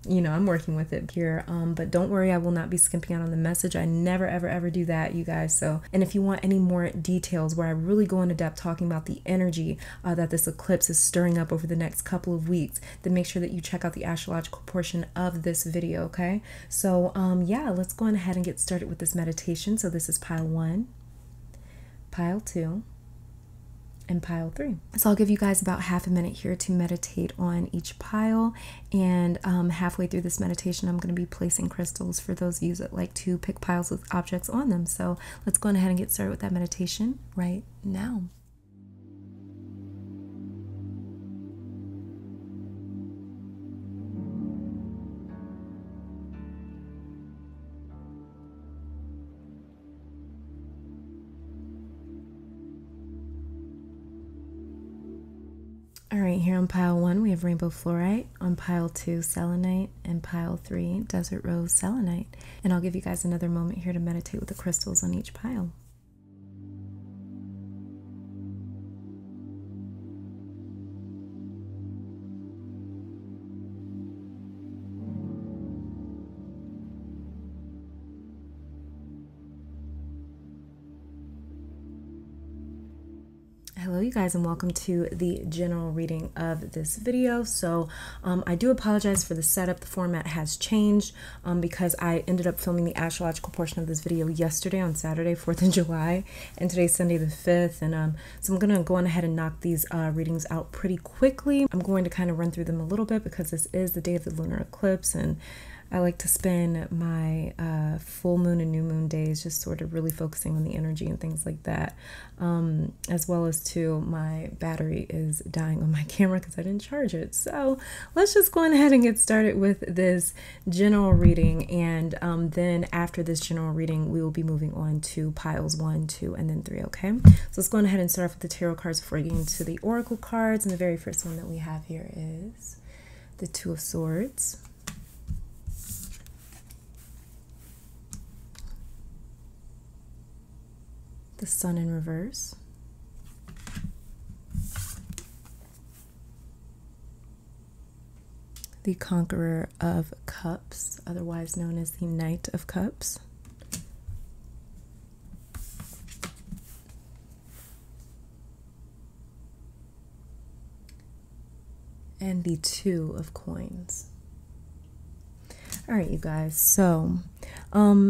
you know, I'm working with it here. But don't worry, I will not be skimping out on the message. I never ever do that, you guys. So, and if you want any more details where I really go into depth talking about the energy that this eclipse is stirring up over the next couple of weeks, then make sure that you check out the astrological portion of this video, okay? So yeah, let's go on ahead and get started with this meditation. So this is pile 1, pile 2, and pile 3. So I'll give you guys about half a minute here to meditate on each pile, and halfway through this meditation I'm going to be placing crystals for those of you that like to pick piles with objects on them. So let's go ahead and get started with that meditation right now. All right, here on pile 1, we have rainbow fluorite, on pile 2, selenite, and pile 3, desert rose selenite. And I'll give you guys another moment here to meditate with the crystals on each pile. Hello you guys, and welcome to the general reading of this video. So I do apologize for the setup. The format has changed because I ended up filming the astrological portion of this video yesterday on Saturday, 4th of July, and today's Sunday the 5th. And so I'm going to go on ahead and knock these readings out pretty quickly. I'm going to kind of run through them a little bit because this is the day of the lunar eclipse, and I like to spend my full moon and new moon days just sort of really focusing on the energy and things like that. As well as too, my battery is dying on my camera because I didn't charge it. So let's just go ahead and get started with this general reading. And then after this general reading, we will be moving on to piles 1, 2, and then 3, okay? So let's go ahead and start off with the tarot cards before getting into the oracle cards. And the very first one that we have here is the 2 of Swords, the Sun in reverse, the Conqueror of Cups, otherwise known as the Knight of Cups, and the 2 of Coins. All right, you guys, so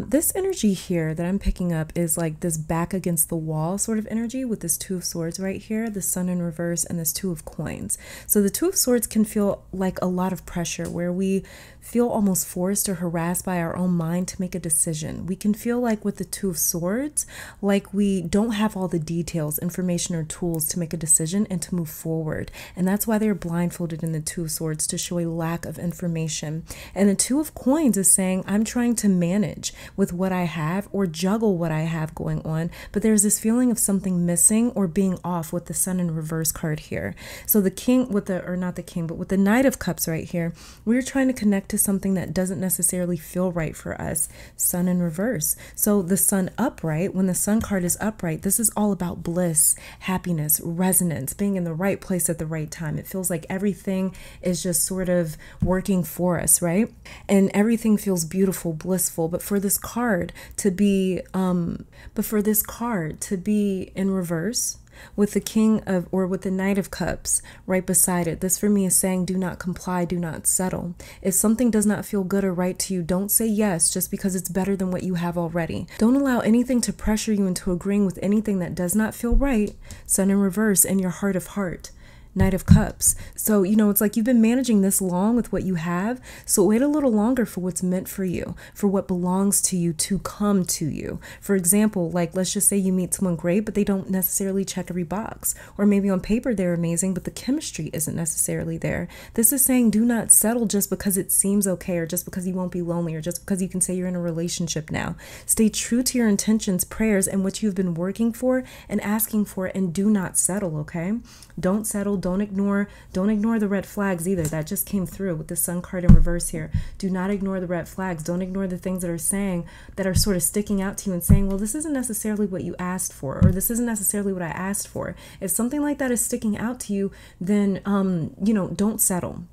this energy here that I'm picking up is like this back against the wall sort of energy with this 2 of Swords right here, the Sun in reverse, and this 2 of Coins. So the 2 of Swords can feel like a lot of pressure where we feel almost forced or harassed by our own mind to make a decision. We can feel like with the 2 of Swords, like we don't have all the details, information, or tools to make a decision and to move forward. And that's why they're blindfolded in the 2 of Swords, to show a lack of information. And the 2 of Coins is saying, I'm trying to manage with what I have or juggle what I have going on, but there's this feeling of something missing or being off with the Sun in reverse card here. So the King with the, or not the King, but with the Knight of Cups right here, we're trying to connect to something that doesn't necessarily feel right for us. Sun in reverse. So the Sun upright, when the Sun card is upright, this is all about bliss, happiness, resonance, being in the right place at the right time. It feels like everything is just sort of working for us, right? And everything feels beautiful, blissful, beautiful, but for this card to be in reverse with the King of, or with the Knight of Cups right beside it, this for me is saying do not comply, do not settle. If something does not feel good or right to you, don't say yes just because it's better than what you have already. Don't allow anything to pressure you into agreeing with anything that does not feel right. Sun in reverse in your heart of heart. Knight of Cups. So, it's like you've been managing this long with what you have. So wait a little longer for what's meant for you, for what belongs to you to come to you. For example, like let's just say you meet someone great, but they don't necessarily check every box. Or maybe on paper they're amazing, but the chemistry isn't necessarily there. This is saying do not settle just because it seems okay, or just because you won't be lonely, or just because you can say you're in a relationship now. Stay true to your intentions, prayers, and what you've been working for and asking for, and do not settle, okay? Don't settle. Don't ignore the red flags either. That just came through with the Sun card in reverse here. Do not ignore the red flags. Don't ignore the things that are sort of sticking out to you and saying, well, this isn't necessarily what you asked for, or this isn't necessarily what I asked for. If something like that is sticking out to you, then don't settle.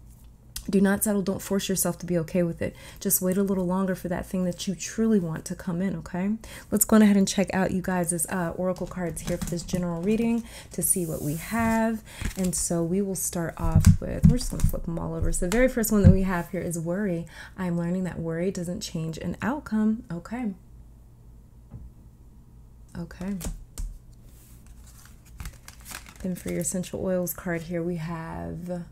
Do not settle. Don't force yourself to be okay with it. Just wait a little longer for that thing that you truly want to come in, okay? Let's go ahead and check out you guys' oracle cards here for this general reading to see what we have. And so we will start off with, we're just going to flip them all over. So the very first one that we have here is worry. I'm learning that worry doesn't change an outcome. Okay. Okay. Then for your essential oils card here, we have...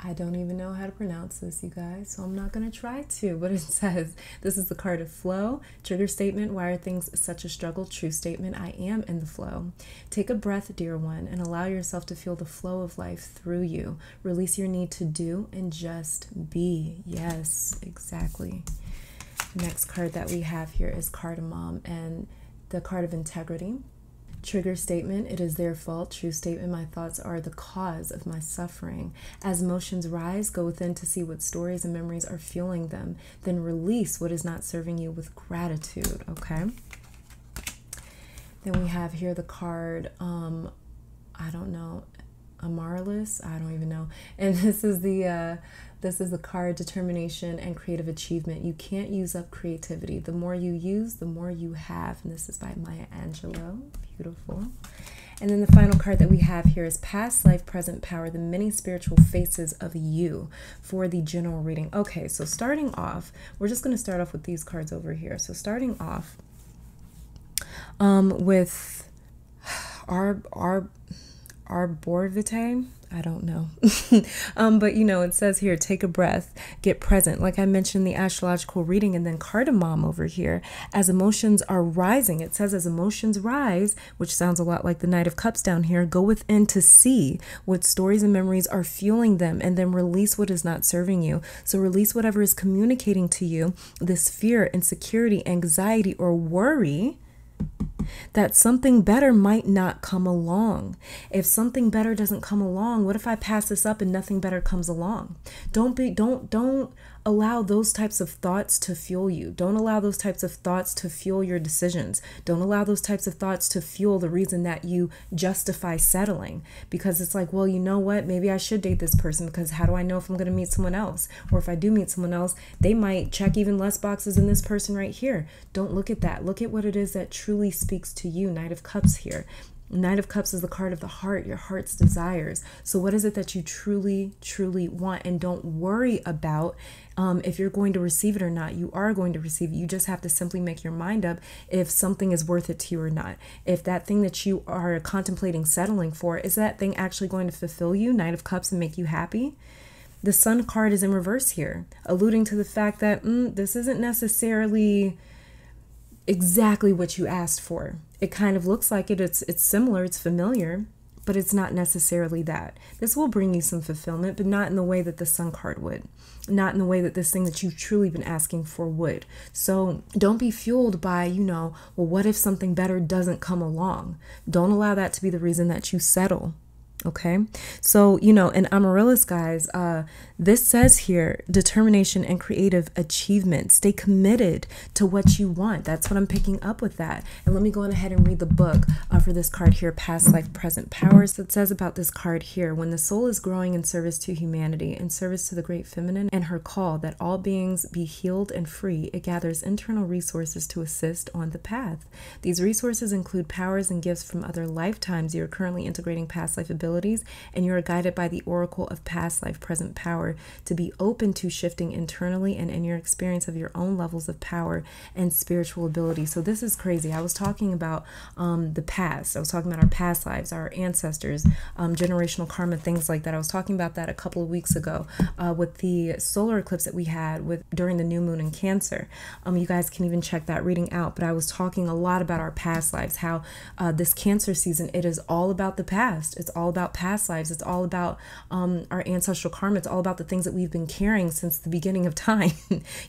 I don't even know how to pronounce this, you guys, so I'm not going to try to, but it says, this is the card of flow. Trigger statement, why are things such a struggle? True statement, I am in the flow. Take a breath, dear one, and allow yourself to feel the flow of life through you. Release your need to do and just be. Yes, exactly. Next card that we have here is Cardamom, and the card of integrity. Trigger statement, it is their fault. True statement, my thoughts are the cause of my suffering. As emotions rise, go within to see what stories and memories are fueling them. Then release what is not serving you with gratitude, okay? Then we have here the card, I don't know, Amaryllis, I don't even know. And this is the card determination and creative achievement. You can't use up creativity. The more you use, the more you have. And this is by Maya Angelou. Beautiful. And then the final card that we have here is past life, present power, the many spiritual faces of you for the general reading. Okay, so starting off, we're just going to start off with these cards over here. So starting off with Arborvitae. I don't know. But it says here, take a breath, get present. Like I mentioned, the astrological reading, and then Cardamom over here, as emotions are rising. It says as emotions rise, which sounds a lot like the Knight of Cups down here, go within to see what stories and memories are fueling them, and then release what is not serving you. So release whatever is communicating to you this fear, insecurity, anxiety, or worry that something better might not come along. If something better doesn't come along, what if I pass this up and nothing better comes along? Don't allow those types of thoughts to fuel you. Don't allow those types of thoughts to fuel your decisions. Don't allow those types of thoughts to fuel the reason that you justify settling, because it's like, well, you know what? Maybe I should date this person, because how do I know if I'm going to meet someone else? Or if I do meet someone else, they might check even less boxes than this person right here. Don't look at that. Look at what it is that truly speaks to you. Knight of Cups here. Knight of Cups is the card of the heart, your heart's desires. So what is it that you truly, truly want? And don't worry about if you're going to receive it or not. You are going to receive it. You just have to simply make your mind up if something is worth it to you or not. If that thing that you are contemplating settling for, is that thing actually going to fulfill you, Knight of Cups, and make you happy? The Sun card is in reverse here, alluding to the fact that this isn't necessarily exactly what you asked for. It kind of looks like it. It's similar, it's familiar, but it's not necessarily that. This will bring you some fulfillment, but not in the way that the Sun card would. Not in the way that this thing that you've truly been asking for would. So don't be fueled by, well, what if something better doesn't come along? Don't allow that to be the reason that you settle. Okay, so, you know, in Amaryllis, guys, this says here, determination and creative achievement. Stay committed to what you want. That's what I'm picking up with that. And let me go on ahead and read the book for this card here, Past Life, Present Powers. It says about this card here, when the soul is growing in service to humanity, in service to the great feminine and her call that all beings be healed and free, it gathers internal resources to assist on the path. These resources include powers and gifts from other lifetimes. You're currently integrating past life abilities, and you are guided by the oracle of past life, present power to be open to shifting internally and in your experience of your own levels of power and spiritual ability. So this is crazy. I was talking about the past. I was talking about our past lives, our ancestors, generational karma, things like that. I was talking about that a couple of weeks ago with the solar eclipse that we had during the new moon in Cancer. You guys can even check that reading out. But I was talking a lot about our past lives, how this Cancer season, it is all about the past. It's all about past lives. It's all about our ancestral karma. It's all about the things that we've been carrying since the beginning of time,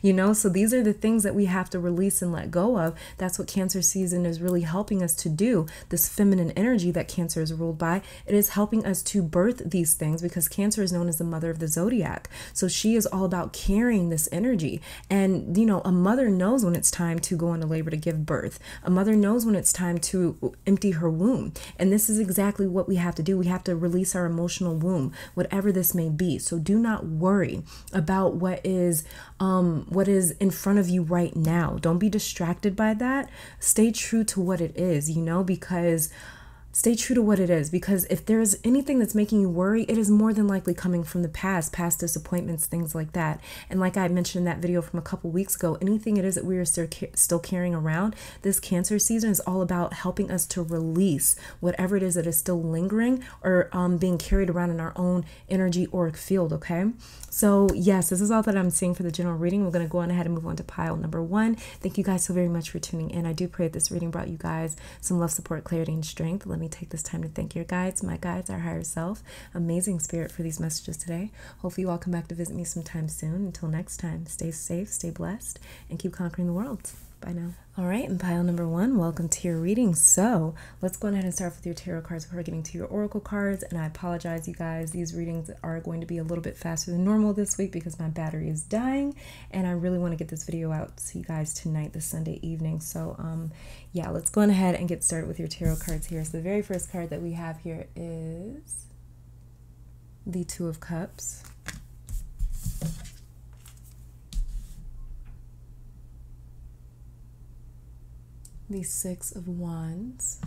you know? So these are the things that we have to release and let go of. That's what Cancer season is really helping us to do. This feminine energy that Cancer is ruled by, it is helping us to birth these things, because Cancer is known as the mother of the zodiac. So she is all about carrying this energy. And, you know, a mother knows when it's time to go into labor to give birth. A mother knows when it's time to empty her womb. And this is exactly what we have to do. We have to release our emotional womb, whatever this may be. So do not worry about what is in front of you right now. Don't be distracted by that. Stay true to what it is, you know, because stay true to what it is, because if there's anything that's making you worry, it is more than likely coming from the past disappointments, things like that. And like I mentioned in that video from a couple weeks ago, anything it is that we are still carrying around, this Cancer season is all about helping us to release whatever it is that is still lingering or being carried around in our own energy auric field, okay? So yes, this is all that I'm seeing for the general reading. We're going to go on ahead and move on to pile number 1. Thank you guys so very much for tuning in. I do pray that this reading brought you guys some love, support, clarity, and strength. Let me take this time to thank your guides, my guides, our higher self, amazing spirit, for these messages today. Hopefully you all come back to visit me sometime soon. Until next time, stay safe, stay blessed, and keep conquering the world. Bye now. All right, and pile number 1, welcome to your reading. So let's go ahead and start with your tarot cards before getting to your oracle cards. And I apologize, you guys, these readings are going to be a little bit faster than normal this week because my battery is dying, and I really want to get this video out to you guys tonight, this Sunday evening. So yeah, let's go on ahead and get started with your tarot cards here. So the very first card that we have here is the Two of Cups. The Six of Wands,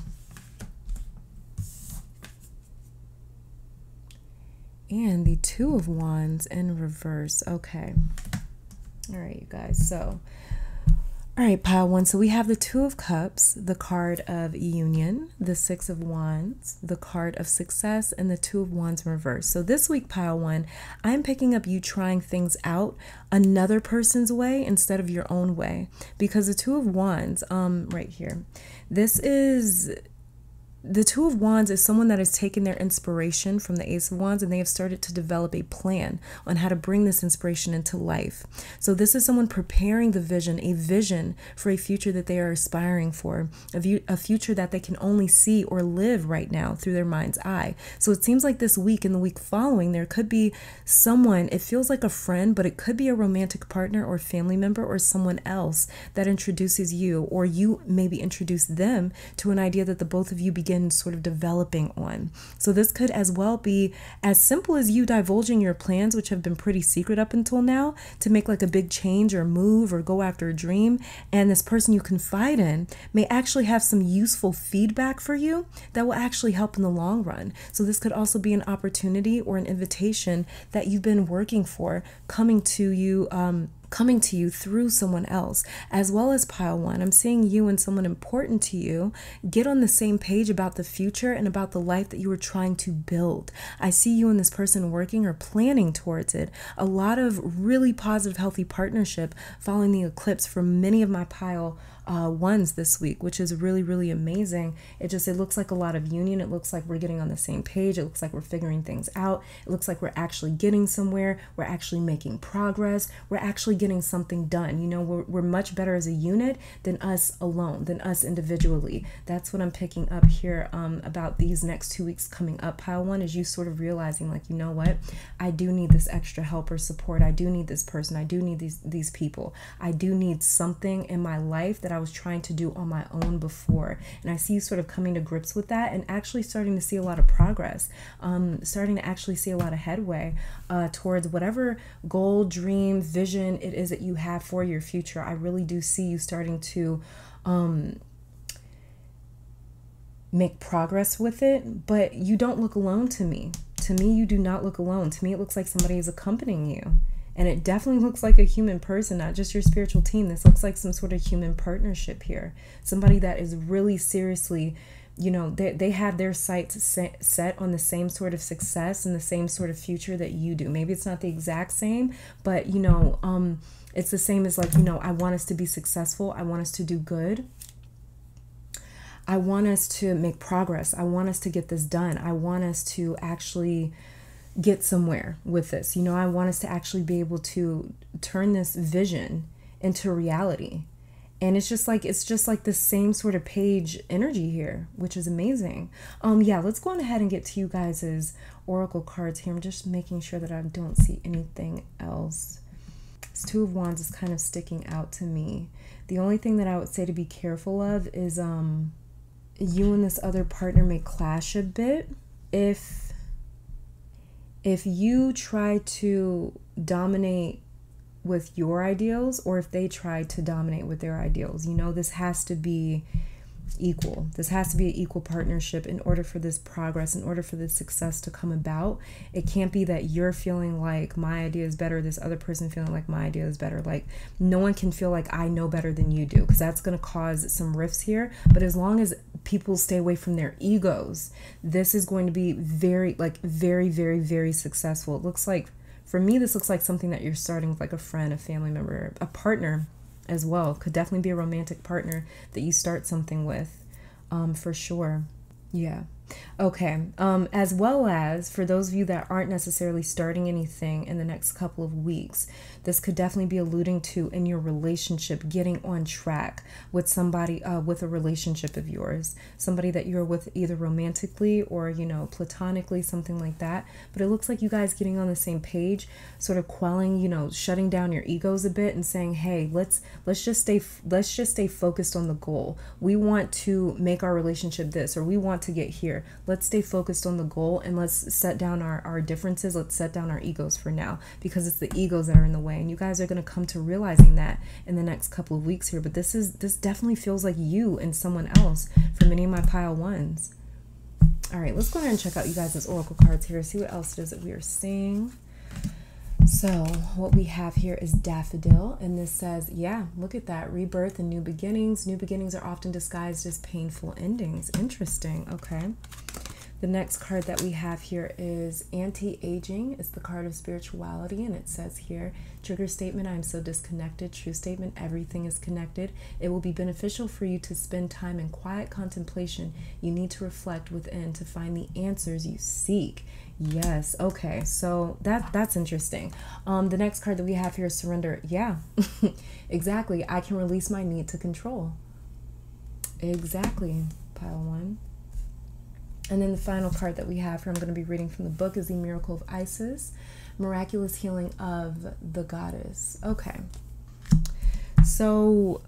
and the Two of Wands in reverse. Okay. All right, you guys. So, all right, pile 1. So we have the Two of Cups, the card of union, the Six of Wands, the card of success, and the Two of Wands in reverse. So this week, pile 1, I'm picking up you trying things out another person's way instead of your own way, because the Two of Wands, right here, this is The Two of Wands is someone that has taken their inspiration from the Ace of Wands, and they have started to develop a plan on how to bring this inspiration into life. So this is someone preparing the vision, a vision for a future that they are aspiring for, a future that they can only see or live right now through their mind's eye. So it seems like this week and the week following, there could be someone, it feels like a friend, but it could be a romantic partner or family member or someone else that introduces you, or you maybe introduce them to an idea that the both of you begin sort of developing on. So this could as well be as simple as you divulging your plans, which have been pretty secret up until now, to make like a big change or move or go after a dream. And this person you confide in may actually have some useful feedback for you that will actually help in the long run. So this could also be an opportunity or an invitation that you've been working for coming to you through someone else. As well as pile 1, I'm seeing you and someone important to you get on the same page about the future and about the life that you were trying to build. I see you and this person working or planning towards it. A lot of really positive, healthy partnership following the eclipse for many of my pile Wands this week, which is really, really amazing. It looks like a lot of union. It looks like we're getting on the same page. It looks like we're figuring things out. It looks like we're actually getting somewhere. We're actually making progress. We're actually getting something done. You know, we're much better as a unit than us alone, than us individually. That's what I'm picking up here about these next 2 weeks coming up, pile one, is you sort of realizing, like, you know what, I do need this extra help or support. I do need this person. I do need these people. I do need something in my life that I was trying to do on my own before. And I see you sort of coming to grips with that and actually starting to see a lot of progress, starting to actually see a lot of headway towards whatever goal, dream, vision it is that you have for your future. I really do see you starting to make progress with it, but you don't look alone to me. To me, you do not look alone. To me, it looks like somebody is accompanying you. And it definitely looks like a human person, not just your spiritual team. This looks like some sort of human partnership here. Somebody that is really seriously, you know, they have their sights set on the same sort of success and the same sort of future that you do. Maybe it's not the exact same, but, you know, it's the same as, like, you know, I want us to be successful. I want us to do good. I want us to make progress. I want us to get this done. I want us to actually get somewhere with this. You know, I want us to actually be able to turn this vision into reality. And it's just like the same sort of page energy here, which is amazing. Yeah, let's go on ahead and get to you guys' oracle cards here. I'm just making sure that I don't see anything else. This Two of Wands is kind of sticking out to me. The only thing that I would say to be careful of is you and this other partner may clash a bit. If you try to dominate with your ideals, or if they try to dominate with their ideals, you know, this has to be equal. This has to be an equal partnership in order for this progress, in order for this success to come about. It can't be that you're feeling like my idea is better, this other person feeling like my idea is better. Like, no one can feel like I know better than you do, because that's going to cause some rifts here. But as long as people stay away from their egos, this is going to be very, very, very successful. It looks like, for me, this looks like something that you're starting with, like a friend, a family member, a partner as well. Could definitely be a romantic partner that you start something with, for sure. Yeah. Okay. As well as for those of you that aren't necessarily starting anything in the next couple of weeks, this could definitely be alluding to, in your relationship, getting on track with somebody, with a relationship of yours, somebody that you're with either romantically or, you know, platonically, something like that. But it looks like you guys getting on the same page, sort of quelling, you know, shutting down your egos a bit and saying, hey, let's just stay focused on the goal. We want to make our relationship this, or we want to get here. Let's stay focused on the goal, and let's set down our differences. Let's set down our egos for now, because it's the egos that are in the way. And you guys are going to come to realizing that in the next couple of weeks here. But this definitely feels like you and someone else for many of my pile ones. All right, let's go ahead and check out you guys' oracle cards here. See what else it is that we are seeing. So what we have here is Daffodil, and this says, yeah, look at that, rebirth and new beginnings. New beginnings are often disguised as painful endings. Interesting. Okay. The next card that we have here is Anti-Aging. It's the card of spirituality, and it says here, trigger statement, I am so disconnected. True statement, everything is connected. It will be beneficial for you to spend time in quiet contemplation. You need to reflect within to find the answers you seek. Yes. Okay. So that's interesting. The next card that we have here is Surrender. Yeah, exactly. I can release my need to control. Exactly. Pile one. And then the final card that we have here, I'm going to be reading from the book, is the Miracle of Isis, Miraculous Healing of the Goddess. Okay. So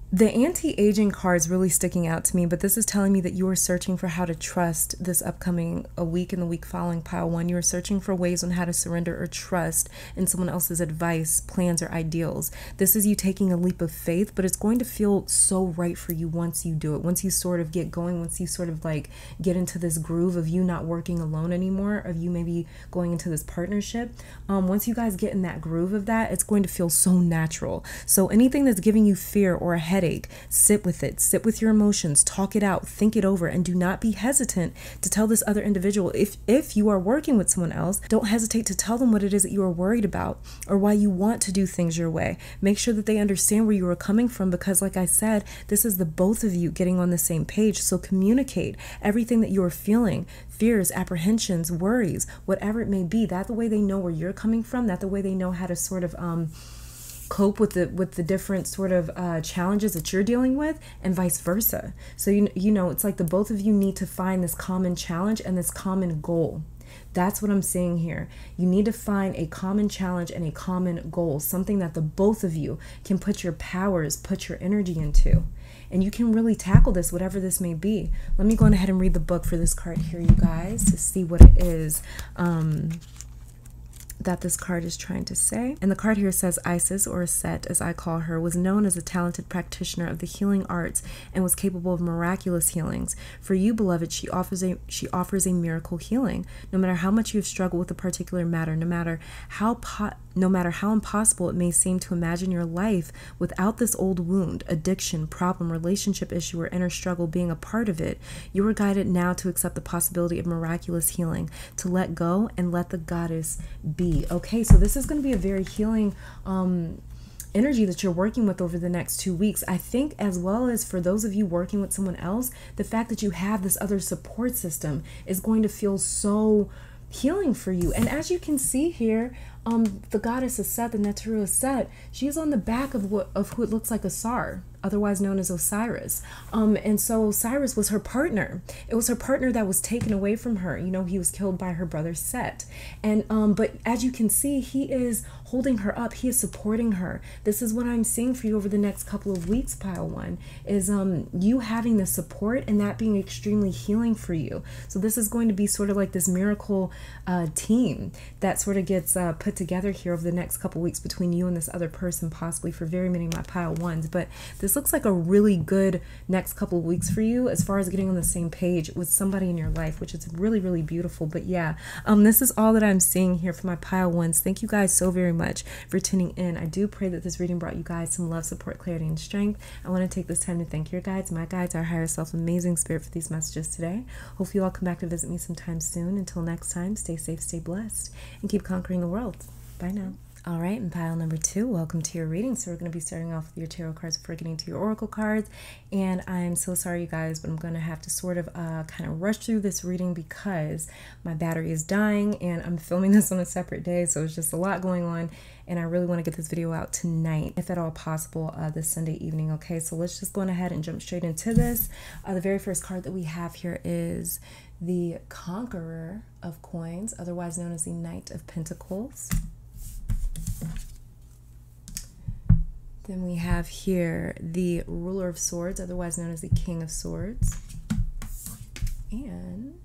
the anti-aging card is really sticking out to me, but this is telling me that you are searching for how to trust this upcoming week and the week following, pile one. You are searching for ways on how to surrender or trust in someone else's advice, plans, or ideals. This is you taking a leap of faith, but it's going to feel so right for you once you do it. Once you sort of get going, once you sort of like get into this groove of you not working alone anymore, of you maybe going into this partnership. Once you guys get in that groove of that, it's going to feel so natural. So anything that's giving you fear or a headache, sit with it, sit with your emotions, talk it out, think it over, and do not be hesitant to tell this other individual. If you are working with someone else, don't hesitate to tell them what it is that you are worried about or why you want to do things your way. Make sure that they understand where you are coming from, because like I said, this is the both of you getting on the same page. So communicate everything that you are feeling, fears, apprehensions, worries, whatever it may be. That the way they know where you're coming from, that the way they know how to sort of cope with the different sort of challenges that you're dealing with, and vice versa. So you know, it's like the both of you need to find this common challenge and this common goal. That's what I'm saying here. You need to find a common challenge and a common goal, something that the both of you can put your powers, put your energy into. And you can really tackle this, whatever this may be. Let me go on ahead and read the book for this card here, you guys, to see what it is that this card is trying to say. And the card here says, Isis, or Set as I call her, was known as a talented practitioner of the healing arts and was capable of miraculous healings. For you, beloved, she offers a miracle healing. No matter how much you have struggled with a particular matter, no matter how impossible it may seem to imagine your life without this old wound, addiction, problem, relationship issue, or inner struggle being a part of it, you are guided now to accept the possibility of miraculous healing, to let go and let the goddess be. Okay, so this is going to be a very healing energy that you're working with over the next 2 weeks. I think, as well as for those of you working with someone else, the fact that you have this other support system is going to feel so healing for you. And as you can see here, the goddess is Set, the Neteru is Set. She is on the back of who it looks like a Sar, otherwise known as Osiris. And so Osiris was her partner. It was her partner that was taken away from her. You know, he was killed by her brother Set. And but as you can see, he is holding her up. He is supporting her. This is what I'm seeing for you over the next couple of weeks, pile one, is you having the support and that being extremely healing for you. So this is going to be sort of like this miracle team that sort of gets put together here over the next couple weeks between you and this other person, possibly for very many of my pile ones. But this looks like a really good next couple of weeks for you as far as getting on the same page with somebody in your life, which is really, really beautiful. But yeah, this is all that I'm seeing here for my pile ones. Thank you guys so very much for tuning in. I do pray that this reading brought you guys some love, support, clarity, and strength. I want to take this time to thank your guides, my guides, our higher self, amazing spirit, for these messages today. Hope you all come back to visit me sometime soon. Until next time, stay safe, stay blessed, and keep conquering the world. Bye now. All right, and pile number 2, welcome to your reading. So we're going to be starting off with your tarot cards before getting to your oracle cards. And I'm so sorry, you guys, but I'm going to have to sort of kind of rush through this reading because my battery is dying and I'm filming this on a separate day. So it's just a lot going on. And I really want to get this video out tonight, if at all possible, this Sunday evening. Okay, so let's just go on ahead and jump straight into this. The very first card that we have here is the Conqueror of Coins, otherwise known as the Knight of Pentacles. Then we have here the Ruler of Swords, otherwise known as the King of Swords. And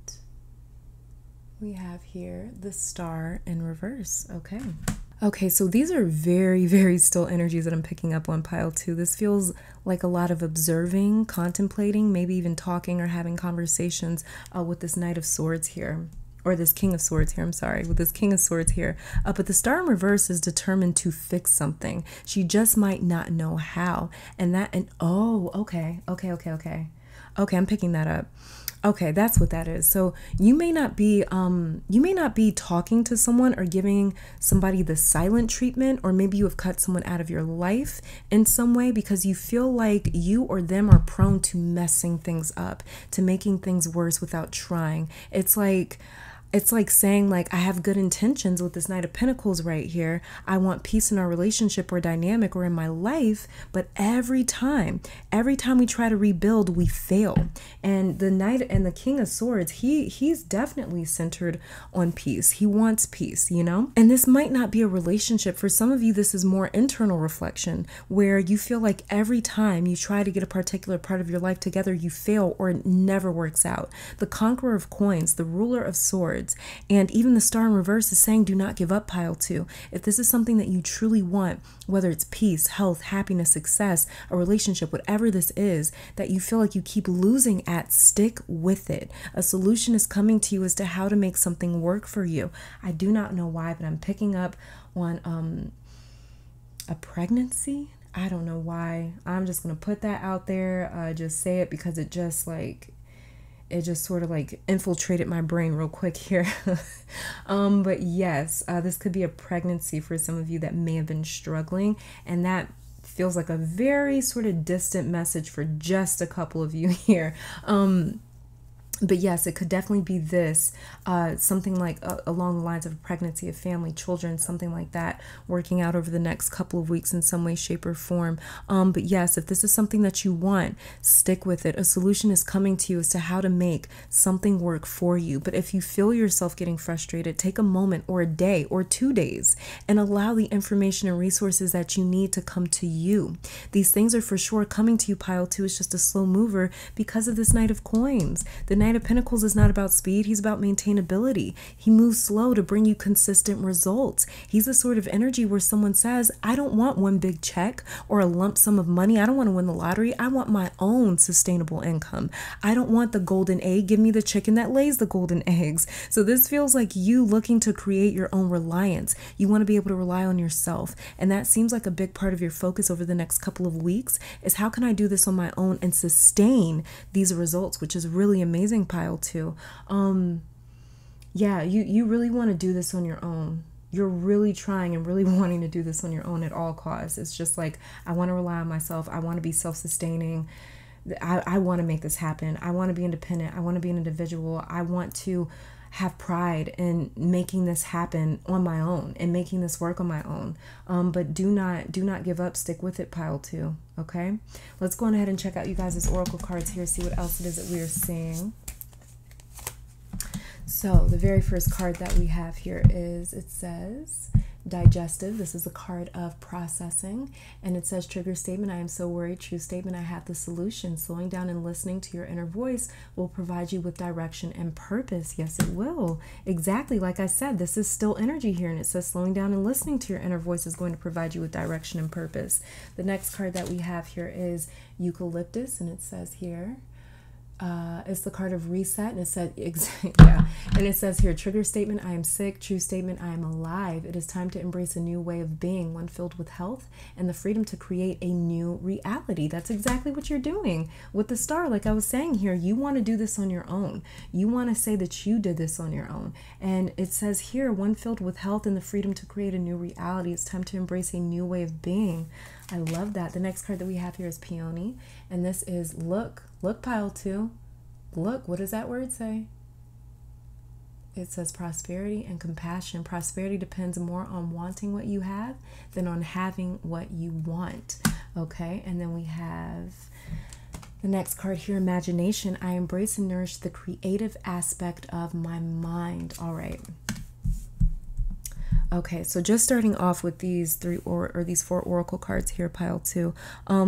we have here the Star in reverse. Okay, so these are very, very still energies that I'm picking up on pile 2. This feels like a lot of observing, contemplating, maybe even talking or having conversations with this Knight of Swords here. Or this King of Swords here, I'm sorry, with this King of Swords here. But the Star in reverse is determined to fix something. She just might not know how. Oh, okay, I'm picking that up. Okay, that's what that is. So you may not be talking to someone or giving somebody the silent treatment, or maybe you have cut someone out of your life in some way because you feel like you or them are prone to messing things up, to making things worse without trying. It's like saying, like, I have good intentions with this Knight of Pentacles right here. I want peace in our relationship or dynamic or in my life, but every time we try to rebuild, we fail. And the Knight and the King of Swords, he's definitely centered on peace. He wants peace, you know? And this might not be a relationship. For some of you, this is more internal reflection, where you feel like every time you try to get a particular part of your life together, you fail or it never works out. The Conqueror of Coins, the Ruler of Swords, and even the Star in reverse is saying, do not give up, pile 2. If this is something that you truly want, whether it's peace, health, happiness, success, a relationship, whatever this is that you feel like you keep losing at, stick with it. A solution is coming to you as to how to make something work for you. I do not know why, but I'm picking up on a pregnancy. I don't know why. I'm just going to put that out there. Just say it because it just sort of like infiltrated my brain real quick here. But yes, this could be a pregnancy for some of you that may have been struggling, and that feels like a very sort of distant message for just a couple of you here. But yes, it could definitely be this, something like along the lines of a pregnancy, a family, children, something like that, working out over the next couple of weeks in some way, shape, or form. But yes, if this is something that you want, stick with it. A solution is coming to you as to how to make something work for you. But if you feel yourself getting frustrated, take a moment or a day or 2 days and allow the information and resources that you need to come to you. These things are for sure coming to you, pile 2. It's just a slow mover because of this Knight of Coins. The Knight of Pentacles is not about speed. He's about maintainability. He moves slow to bring you consistent results. He's the sort of energy where someone says, I don't want one big check or a lump sum of money. I don't want to win the lottery. I want my own sustainable income. I don't want the golden egg. Give me the chicken that lays the golden eggs. So this feels like you looking to create your own reliance. You want to be able to rely on yourself. And that seems like a big part of your focus over the next couple of weeks is how can I do this on my own and sustain these results, which is really amazing, pile 2. Yeah, you really want to do this on your own. You're really trying and really wanting to do this on your own at all costs. It's just like, I want to rely on myself. I want to be self-sustaining. I want to make this happen. I want to be independent. I want to be an individual. I want to have pride in making this happen on my own and making this work on my own. But do not give up. Stick with it, pile 2. Okay, let's go on ahead and check out you guys' oracle cards here, see what else it is that we are seeing. So the very first card that we have here is, it says digestive. This is a card of processing, and it says trigger statement, I am so worried. True statement, I have the solution. Slowing down and listening to your inner voice will provide you with direction and purpose. Yes, it will. Exactly. Like I said, this is still energy here, and it says slowing down and listening to your inner voice is going to provide you with direction and purpose. The next card that we have here is eucalyptus, and it says here, it's the card of reset, and it said, yeah, and it says here, trigger statement, I am sick. True statement, I am alive. It is time to embrace a new way of being, one filled with health and the freedom to create a new reality. That's exactly what you're doing with the star. Like I was saying here, you want to do this on your own. You want to say that you did this on your own. And it says here, one filled with health and the freedom to create a new reality. It's time to embrace a new way of being. I love that. The next card that we have here is peony, and this is look, pile 2. Look, what does that word say? It says prosperity and compassion. Prosperity depends more on wanting what you have than on having what you want. Okay, and then we have the next card here, imagination. I embrace and nourish the creative aspect of my mind. All right. Okay, so just starting off with these these 4 oracle cards here, pile 2.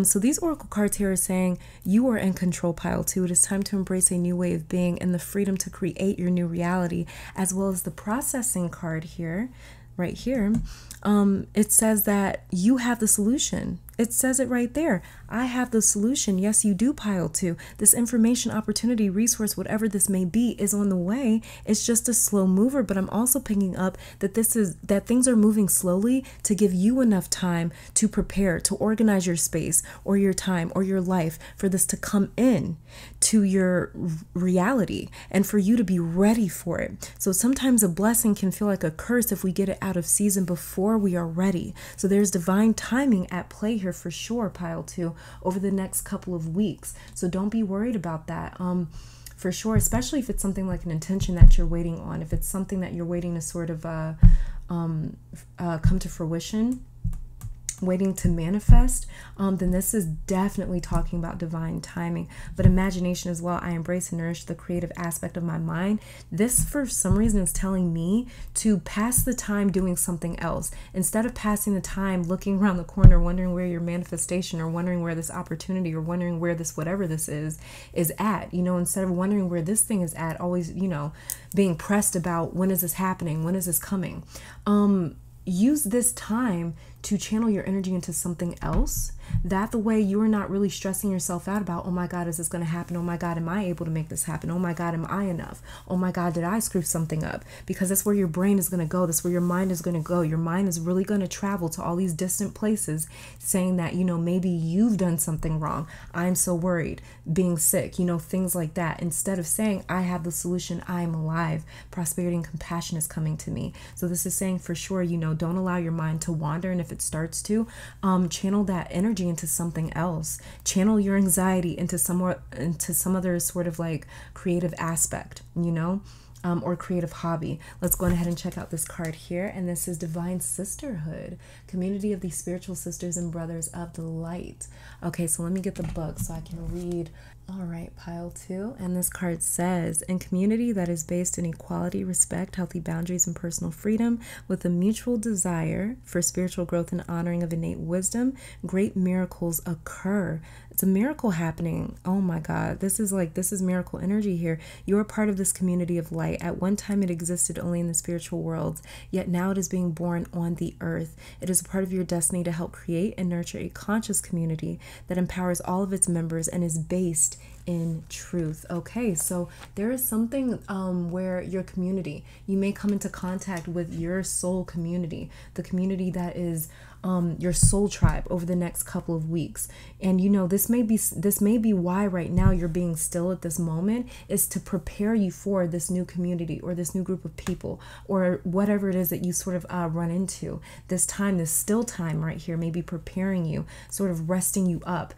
So these oracle cards here are saying you are in control, pile 2. It is time to embrace a new way of being and the freedom to create your new reality, as well as the processing card here, right here. It says that you have the solution. It says it right there. I have the solution. Yes, you do, pile 2. This information, opportunity, resource, whatever this may be, is on the way. It's just a slow mover, but I'm also picking up that that things are moving slowly to give you enough time to prepare, to organize your space or your time or your life for this to come in to your reality and for you to be ready for it. So sometimes a blessing can feel like a curse if we get it out of season before we are ready. So there's divine timing at play here for sure, pile 2, over the next couple of weeks. So don't be worried about that. For sure, especially if it's something like an intention that you're waiting on, if it's something that you're waiting to sort of come to fruition, waiting to manifest, then this is definitely talking about divine timing. But imagination as well. I embrace and nourish the creative aspect of my mind. This, for some reason, is telling me to pass the time doing something else. Instead of passing the time looking around the corner, wondering where your manifestation or wondering where this opportunity or wondering where this whatever this is at, you know, instead of wondering where this thing is at, always, you know, being pressed about when is this happening, when is this coming. Use this time to channel your energy into something else That the way you're not really stressing yourself out about, oh my God, is this going to happen? Oh my God, am I able to make this happen? Oh my God, am I enough? Oh my God, did I screw something up? Because that's where your brain is going to go. That's where your mind is going to go. Your mind is really going to travel to all these distant places saying that, you know, maybe you've done something wrong. I'm so worried, being sick, you know, things like that. Instead of saying, I have the solution, I am alive. Prosperity and compassion is coming to me. So this is saying for sure, you know, don't allow your mind to wander. And if it starts to, channel that energy into something else. Channel your anxiety into some other sort of like creative aspect, you know, or creative hobby. Let's go ahead and check out this card here. And this is Divine Sisterhood, community of these spiritual sisters and brothers of the light. Okay, so let me get the book so I can read. All right, pile 2. And this card says, in community that is based in equality, respect, healthy boundaries, and personal freedom, with a mutual desire for spiritual growth and honoring of innate wisdom, great miracles occur. It's a miracle happening. Oh my God. This is miracle energy here. You are part of this community of light. At one time it existed only in the spiritual worlds, yet now it is being born on the earth. It is a part of your destiny to help create and nurture a conscious community that empowers all of its members and is based in truth. Okay, so there is something where your community, you may come into contact with your soul community, the community that is your soul tribe over the next couple of weeks. And you know, this may be why right now you're being still at this moment, is to prepare you for this new community or this new group of people or whatever it is that you sort of run into. This time, this still time right here may be preparing you, sort of resting you up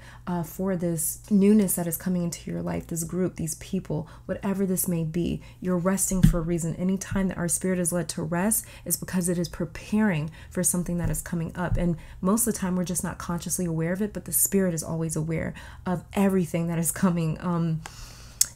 for this newness that is coming into your life, this group, these people, whatever this may be. You're resting for a reason. Anytime that our spirit is led to rest is because it is preparing for something that is coming up. And most of the time we're just not consciously aware of it, but the spirit is always aware of everything that is coming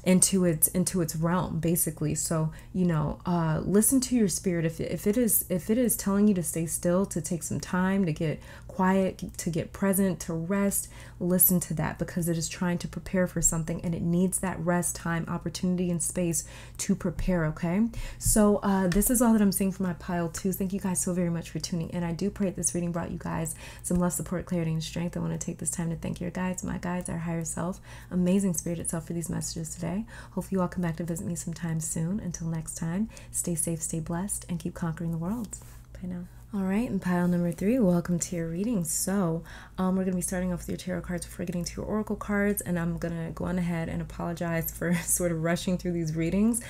into its realm, basically. So, you know, listen to your spirit. If it is telling you to stay still, to take some time, to get quiet, to get present, to rest, listen to that, because it is trying to prepare for something and it needs that rest time, opportunity, and space to prepare. Okay, so this is all that I'm seeing for my pile 2. Thank you guys so very much for tuning in. I do pray that this reading brought you guys some love, support, clarity, and strength. I want to take this time to thank your guides, my guides, our higher self, amazing spirit itself, for these messages today. Hopefully you all come back to visit me sometime soon. Until next time, stay safe, stay blessed, and keep conquering the world. Bye now. All right, and pile number 3, welcome to your reading. So we're going to be starting off with your tarot cards before getting to your oracle cards, and I'm going to go on ahead and apologize for sort of rushing through these readings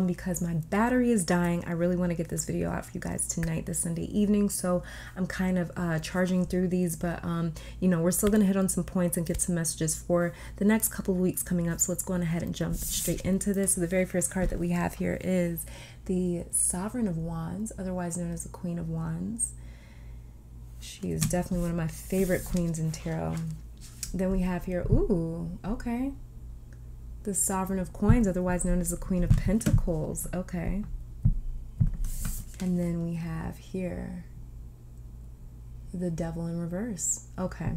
because my battery is dying. I really want to get this video out for you guys tonight, this Sunday evening, so I'm kind of charging through these, but you know, we're still going to hit on some points and get some messages for the next couple of weeks coming up. So let's go on ahead and jump straight into this. So the very first card that we have here is the Sovereign of Wands, otherwise known as the Queen of Wands. She is definitely one of my favorite queens in tarot. Then we have here, ooh, okay, the Sovereign of Coins, otherwise known as the Queen of Pentacles. Okay. And then we have here the Devil in reverse. Okay.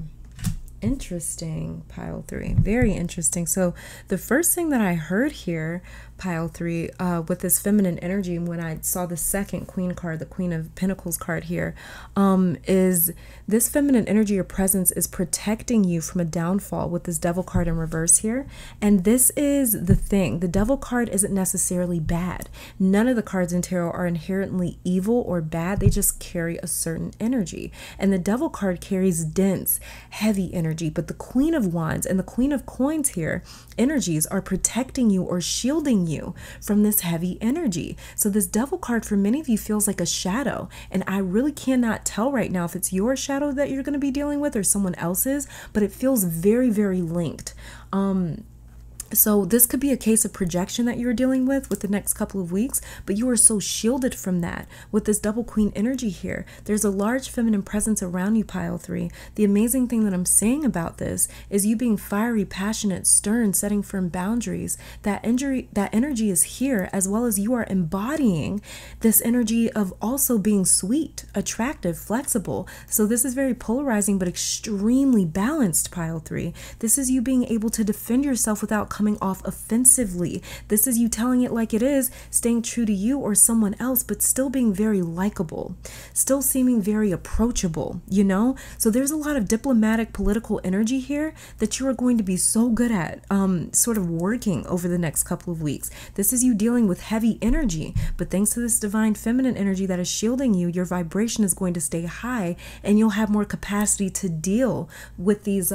Interesting, pile 3. Very interesting. So the first thing that I heard here, pile 3, with this feminine energy, when I saw the second queen card, the Queen of Pentacles card here, is this feminine energy or presence is protecting you from a downfall with this Devil card in reverse here. And this is the thing. The Devil card isn't necessarily bad. None of the cards in tarot are inherently evil or bad. They just carry a certain energy. And the Devil card carries dense, heavy energy. But the Queen of Wands and the Queen of Coins here, energies are protecting you or shielding you from this heavy energy. So this Devil card for many of you feels like a shadow. And I really cannot tell right now if it's your shadow that you're going to be dealing with or someone else's, but it feels very, very linked. So this could be a case of projection that you're dealing with the next couple of weeks, but you are so shielded from that with this double queen energy here. There's a large feminine presence around you, pile 3. The amazing thing that I'm saying about this is you being fiery, passionate, stern, setting firm boundaries. That energy is here, as well as you are embodying this energy of also being sweet, attractive, flexible. So this is very polarizing, but extremely balanced, pile 3. This is you being able to defend yourself without coming coming off offensively. This is you telling it like it is, staying true to you or someone else, but still being very likable, still seeming very approachable, you know? So there's a lot of diplomatic, political energy here that you are going to be so good at sort of working over the next couple of weeks. This is you dealing with heavy energy, but thanks to this divine feminine energy that is shielding you, your vibration is going to stay high and you'll have more capacity to deal with these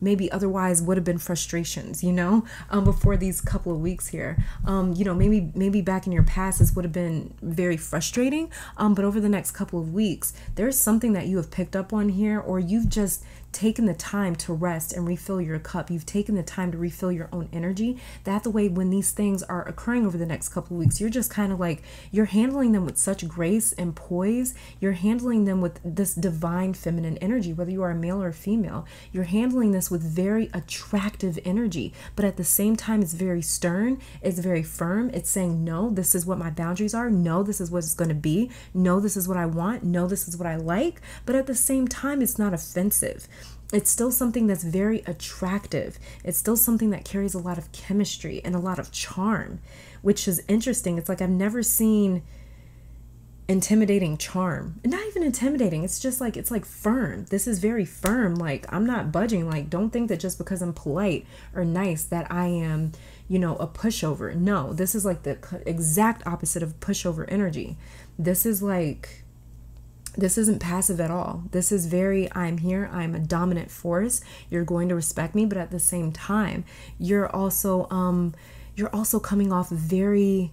maybe otherwise would have been frustrations, you know, before these couple of weeks here. You know, maybe back in your past, this would have been very frustrating. But over the next couple of weeks, there's something that you have picked up on here, or you've just taken the time to rest and refill your cup. You've taken the time to refill your own energy. That the way when these things are occurring over the next couple of weeks, you're just kind of like, you're handling them with such grace and poise. You're handling them with this divine feminine energy, whether you are a male or a female. You're handling this with very attractive energy, but at the same time, it's very stern. It's very firm. It's saying, no, this is what my boundaries are. No, this is what it's going to be. No, this is what I want. No, this is what I like. But at the same time, it's not offensive. It's still something that's very attractive. It's still something that carries a lot of chemistry and a lot of charm, which is interesting. It's like I've never seen intimidating charm. Not even intimidating. It's just like, it's like firm. This is very firm. Like, I'm not budging. Like, don't think that just because I'm polite or nice that I am, you know, a pushover. No, this is like the exact opposite of pushover energy. This is like, this isn't passive at all. This is very, I'm here, I'm a dominant force. You're going to respect me, but at the same time, you're also coming off very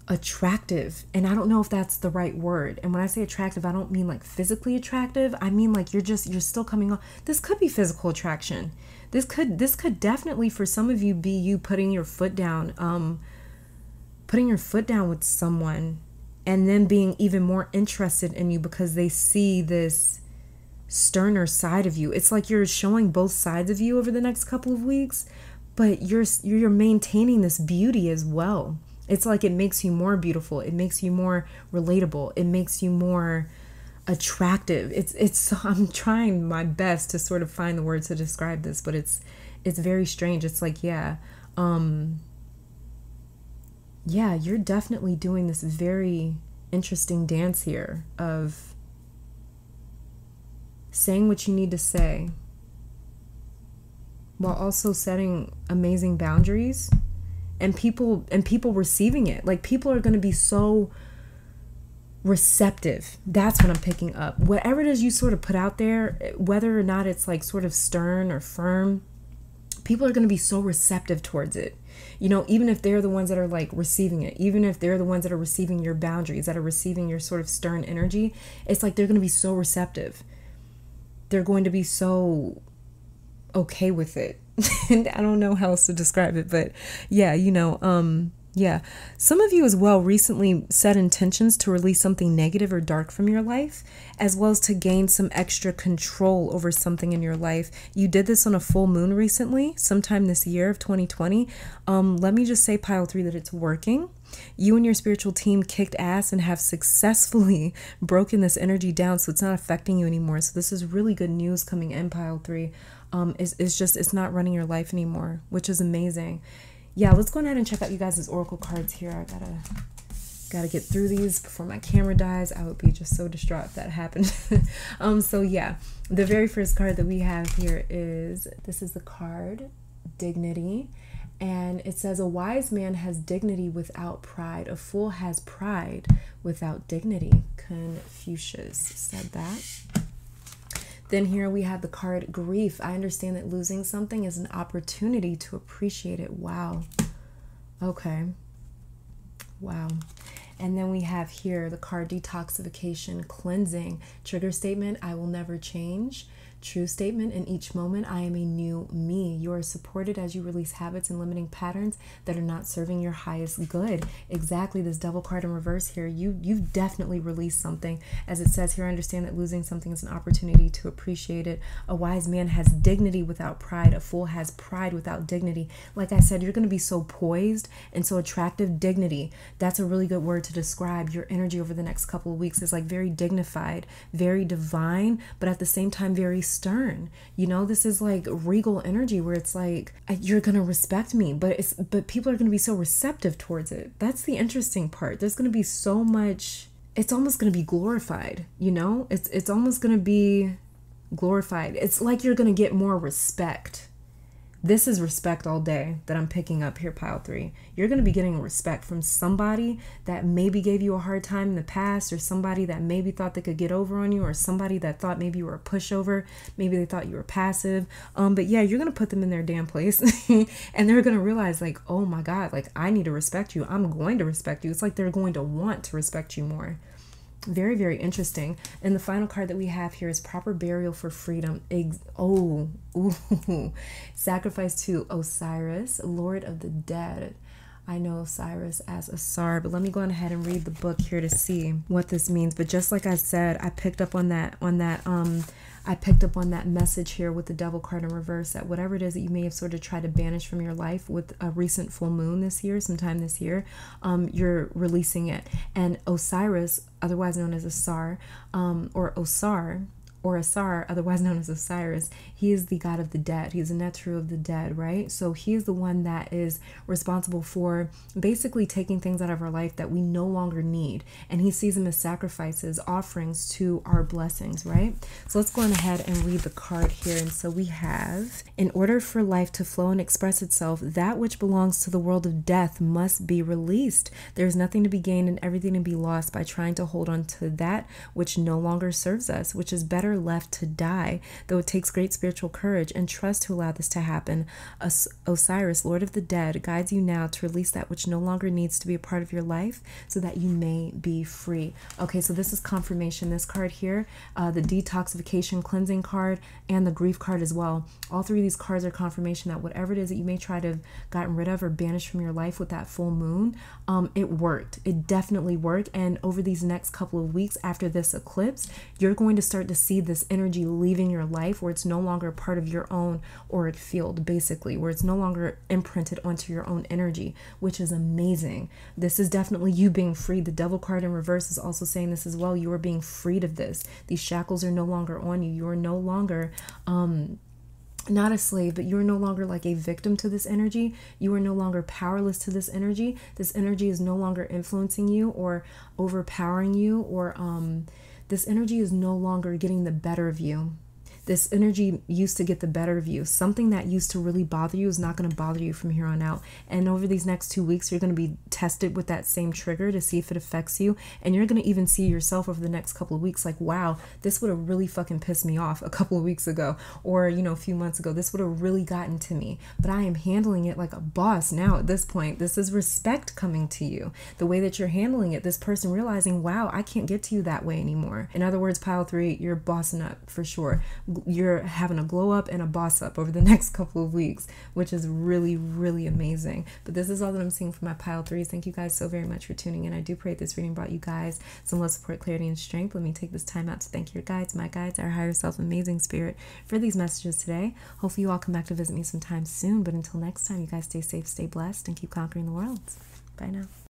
attractive. And I don't know if that's the right word. And when I say attractive, I don't mean like physically attractive. I mean like you're still coming off. This could be physical attraction. This could definitely for some of you be you putting your foot down with someone and then being even more interested in you because they see this sterner side of you. It's like you're showing both sides of you over the next couple of weeks, but you're maintaining this beauty as well. It's like it makes you more beautiful. It makes you more relatable. It makes you more attractive. I'm trying my best to sort of find the words to describe this, but it's very strange. It's like, yeah, you're definitely doing this very interesting dance here of saying what you need to say while also setting amazing boundaries and people receiving it. Like, people are going to be so receptive. That's what I'm picking up. Whatever it is you sort of put out there, whether or not it's like sort of stern or firm, people are going to be so receptive towards it. You know, even if they're the ones that are like receiving it, even if they're the ones that are receiving your boundaries, that are receiving your sort of stern energy, it's like they're going to be so receptive. They're going to be so okay with it. And I don't know how else to describe it, but yeah, you know, yeah. Some of you as well recently set intentions to release something negative or dark from your life, as well as to gain some extra control over something in your life. You did this on a full moon recently, sometime this year of 2020. Let me just say, Pile 3, that it's working. You and your spiritual team kicked ass and have successfully broken this energy down, so it's not affecting you anymore. So this is really good news coming in, Pile 3. It's not running your life anymore, which is amazing. Yeah, let's go ahead and check out you guys' oracle cards here. I gotta get through these before my camera dies. I would be just so distraught if that happened. So yeah, the very first card that we have here is the card Dignity, and it says, a wise man has dignity without pride. A fool has pride without dignity. Confucius said that. Then here we have the card Grief. I understand that losing something is an opportunity to appreciate it. Wow. Okay. Wow. And then we have here the card Detoxification, Cleansing. Trigger statement, I will never change. True statement, in each moment, I am a new me. You are supported as you release habits and limiting patterns that are not serving your highest good. Exactly, this Devil card in reverse here. You've definitely released something. As it says here, I understand that losing something is an opportunity to appreciate it. A wise man has dignity without pride. A fool has pride without dignity. Like I said, you're going to be so poised and so attractive. Dignity, that's a really good word to describe your energy over the next couple of weeks. Is like very dignified, very divine, but at the same time very stern. You know, this is like regal energy where it's like, you're gonna respect me, but people are gonna be so receptive towards it. That's the interesting part. There's gonna be so much, it's almost gonna be glorified, you know? It's almost gonna be glorified. It's like you're gonna get more respect. This is respect all day that I'm picking up here, pile 3. You're going to be getting respect from somebody that maybe gave you a hard time in the past, or somebody that maybe thought they could get over on you, or somebody that thought maybe you were a pushover. Maybe they thought you were passive. But yeah, you're going to put them in their damn place and they're going to realize like, oh my God, like I need to respect you. I'm going to respect you. It's like they're going to want to respect you more. Very, very interesting. And the final card that we have here is proper burial for freedom. Sacrifice to Osiris, Lord of the Dead. I know Osiris as Asar, but let me go on ahead and read the book here to see what this means. But just like I said, I picked up on that message here with the Devil card in reverse, that whatever it is that you may have sort of tried to banish from your life with a recent full moon this year, sometime this year, you're releasing it. And Osiris, otherwise known as Asar, or Asar, otherwise known as Osiris, he is the god of the dead. He's a Netru of the dead, right? So he is the one that is responsible for basically taking things out of our life that we no longer need. And he sees them as sacrifices, offerings to our blessings, right? So let's go on ahead and read the card here. And so we have, in order for life to flow and express itself, that which belongs to the world of death must be released. There's nothing to be gained and everything to be lost by trying to hold on to that which no longer serves us, which is better left to die, though it takes great spiritual courage and trust to allow this to happen. Osiris, Lord of the Dead, guides you now to release that which no longer needs to be a part of your life so that you may be free. Okay, so this is confirmation. This card here, the detoxification cleansing card, and the grief card as well. All three of these cards are confirmation that whatever it is that you may try to have gotten rid of or banished from your life with that full moon, it worked. It definitely worked. And over these next couple of weeks after this eclipse, you're going to start to see this energy leaving your life where it's no longer part of your own auric field, basically, where it's no longer imprinted onto your own energy, which is amazing. This is definitely you being freed. The Devil card in reverse is also saying this as well. You are being freed of this. These shackles are no longer on you. You are no longer not a slave, but you're no longer like a victim to this energy. You are no longer powerless to this energy. This energy is no longer influencing you or overpowering you, or this energy is no longer getting the better of you. This energy used to get the better of you. Something that used to really bother you is not going to bother you from here on out. And over these next 2 weeks, you're going to be tested with that same trigger to see if it affects you. And you're going to even see yourself over the next couple of weeks like, wow, this would have really fucking pissed me off a couple of weeks ago, or, you know, a few months ago. This would have really gotten to me. But I am handling it like a boss now at this point. This is respect coming to you. The way that you're handling it, this person realizing, wow, I can't get to you that way anymore. In other words, pile 3, you're bossing up for sure. You're having a glow up and a boss up over the next couple of weeks, which is really, really amazing. But this is all that I'm seeing for my pile 3s. Thank you guys so very much for tuning in. I do pray this reading brought you guys some love, support, clarity, and strength. Let me take this time out to thank your guides, my guides, our higher self, amazing spirit, for these messages today. Hopefully you all come back to visit me sometime soon. But until next time, you guys stay safe, stay blessed, and keep conquering the world. Bye now.